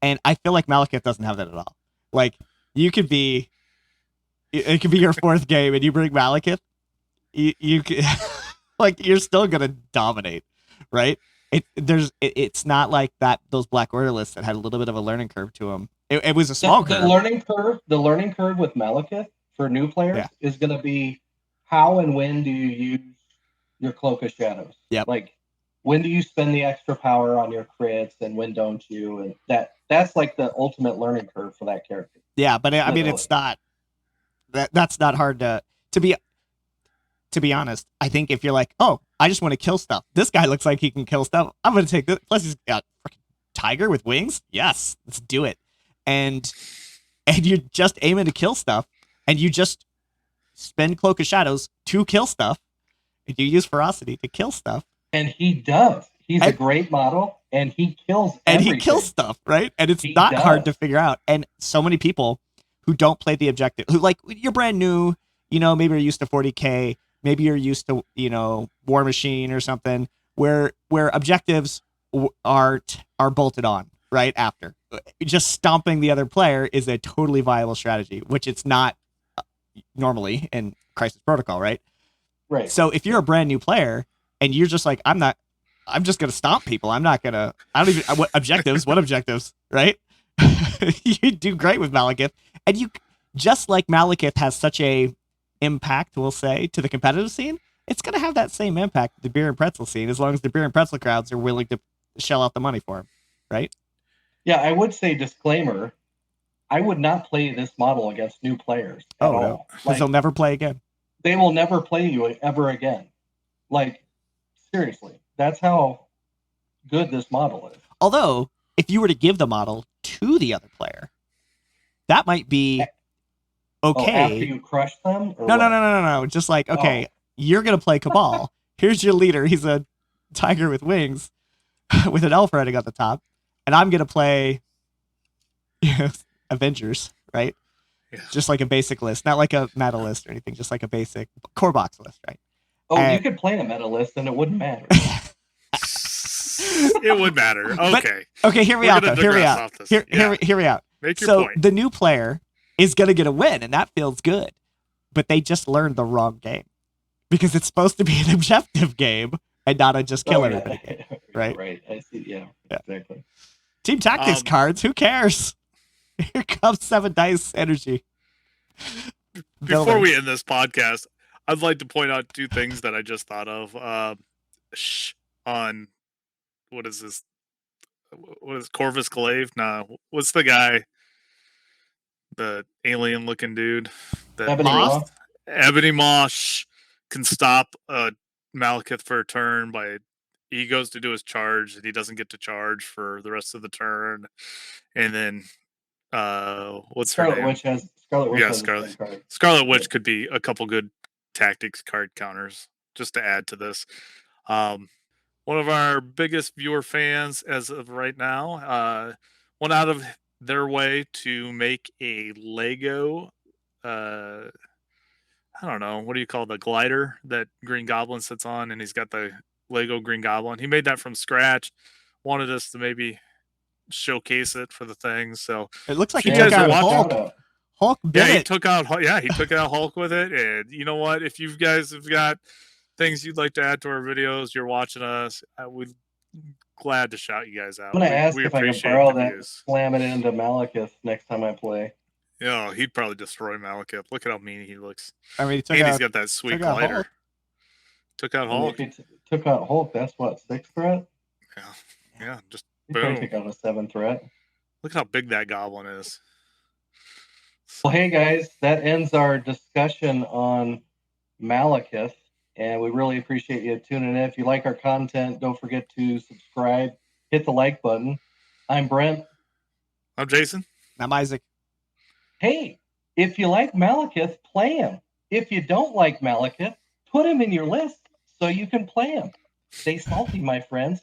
[SPEAKER 3] And I feel like Malekith doesn't have that at all. Like, it could be your 4th game and you bring Malekith, you like, you're still gonna dominate, right? It's not like that. Those Black Order lists that had a little bit of a learning curve to them. It was a small curve.
[SPEAKER 1] The learning curve with Malekith for new players is going to be how and when do you use your Cloak of Shadows?
[SPEAKER 3] Yep.
[SPEAKER 1] Like, when do you spend the extra power on your crits and when don't you? And that's like the ultimate learning curve for that character.
[SPEAKER 3] Yeah, but I mean, it's not that's not hard to be honest. I think if you're like, oh, I just want to kill stuff. This guy looks like he can kill stuff. I'm going to take this. Plus, he's got a freaking tiger with wings. Yes, let's do it. And you're just aiming to kill stuff, and you just spend Cloak of Shadows to kill stuff, and you use Ferocity to kill stuff.
[SPEAKER 1] And he does. He's a great model, and he kills everything.
[SPEAKER 3] And he kills stuff, right? And it's not hard to figure out. And so many people who don't play the objective, who, like, you're brand new, maybe you're used to 40K, maybe you're used to, War Machine or something, where objectives are bolted on, right after. Just stomping the other player is a totally viable strategy, which it's not normally in Crisis Protocol, right?
[SPEAKER 1] Right.
[SPEAKER 3] So if you're a brand new player and you're just like, I'm just gonna stomp people. I don't even what objectives, right? You do great with Malekith. And you just like Malekith has such a impact, we'll say, to the competitive scene, it's gonna have that same impact to the beer and pretzel scene as long as the beer and pretzel crowds are willing to shell out the money for him, right?
[SPEAKER 1] Yeah, I would say disclaimer. I would not play this model against new players at all.
[SPEAKER 3] No. Because they'll never play again.
[SPEAKER 1] They will never play you ever again. Like, seriously. That's how good this model is.
[SPEAKER 3] Although, if you were to give the model to the other player, that might be okay.
[SPEAKER 1] After you crush them?
[SPEAKER 3] No. Just like, okay, you're going to play Cabal. Here's your leader. He's a tiger with wings with an elf riding on the top. And I'm going to play Avengers, right?
[SPEAKER 2] Yeah.
[SPEAKER 3] Just like a basic list, not like a meta list or anything, just like a basic core box list, right?
[SPEAKER 1] You could play a meta list and it wouldn't matter.
[SPEAKER 2] It would matter. Okay.
[SPEAKER 3] Okay, hear me out. Hear me out.
[SPEAKER 2] Make your point.
[SPEAKER 3] The new player is going to get a win, and that feels good. But they just learned the wrong game. Because it's supposed to be an objective game and not a just kill everybody game. Right?
[SPEAKER 1] Right. I see. Yeah, exactly.
[SPEAKER 3] Team Tactics cards, who cares? Here comes 7 dice energy.
[SPEAKER 2] Before we end this podcast, I'd like to point out 2 things that I just thought of. On what is this? What is Corvus Glaive? Nah, what's the guy? The alien-looking dude. Ebony Moss can stop Malekith for a turn by he goes to do his charge and he doesn't get to charge for the rest of the turn, and then what's
[SPEAKER 1] Scarlet
[SPEAKER 2] her name?
[SPEAKER 1] Witch has
[SPEAKER 2] Scarlet Witch could be a couple good tactics card counters just to add to this. One of our biggest viewer fans as of right now went out of their way to make a Lego I don't know, what do you call the glider that Green Goblin sits on, and he's got the Lego Green Goblin. He made that from scratch. Wanted us to maybe showcase it for the thing. So
[SPEAKER 3] it looks like
[SPEAKER 2] you
[SPEAKER 3] guys are
[SPEAKER 2] watching.
[SPEAKER 3] Hulk bit
[SPEAKER 2] he took out Hulk with it. And you know what? If you guys have got things you'd like to add to our videos, you're watching us, we'd glad to shout you guys out.
[SPEAKER 1] I'm gonna ask if I can borrow that, slam it into Malekith next time I play.
[SPEAKER 2] Yeah, he'd probably destroy Malekith. Look at how mean he looks.
[SPEAKER 3] I mean,
[SPEAKER 2] he's got that sweet glider. Took out Hulk.
[SPEAKER 1] If he took out Hulk, that's what, 6 threat?
[SPEAKER 2] Yeah, just
[SPEAKER 1] boom. He can't take out a 7 threat.
[SPEAKER 2] Look at how big that goblin is.
[SPEAKER 1] Well, hey guys, that ends our discussion on Malekith, and we really appreciate you tuning in. If you like our content, don't forget to subscribe, hit the like button. I'm Brent.
[SPEAKER 2] I'm Jason.
[SPEAKER 3] I'm Isaac.
[SPEAKER 1] Hey, if you like Malekith, play him. If you don't like Malekith, put him in your list so you can play him. Stay salty, my friends.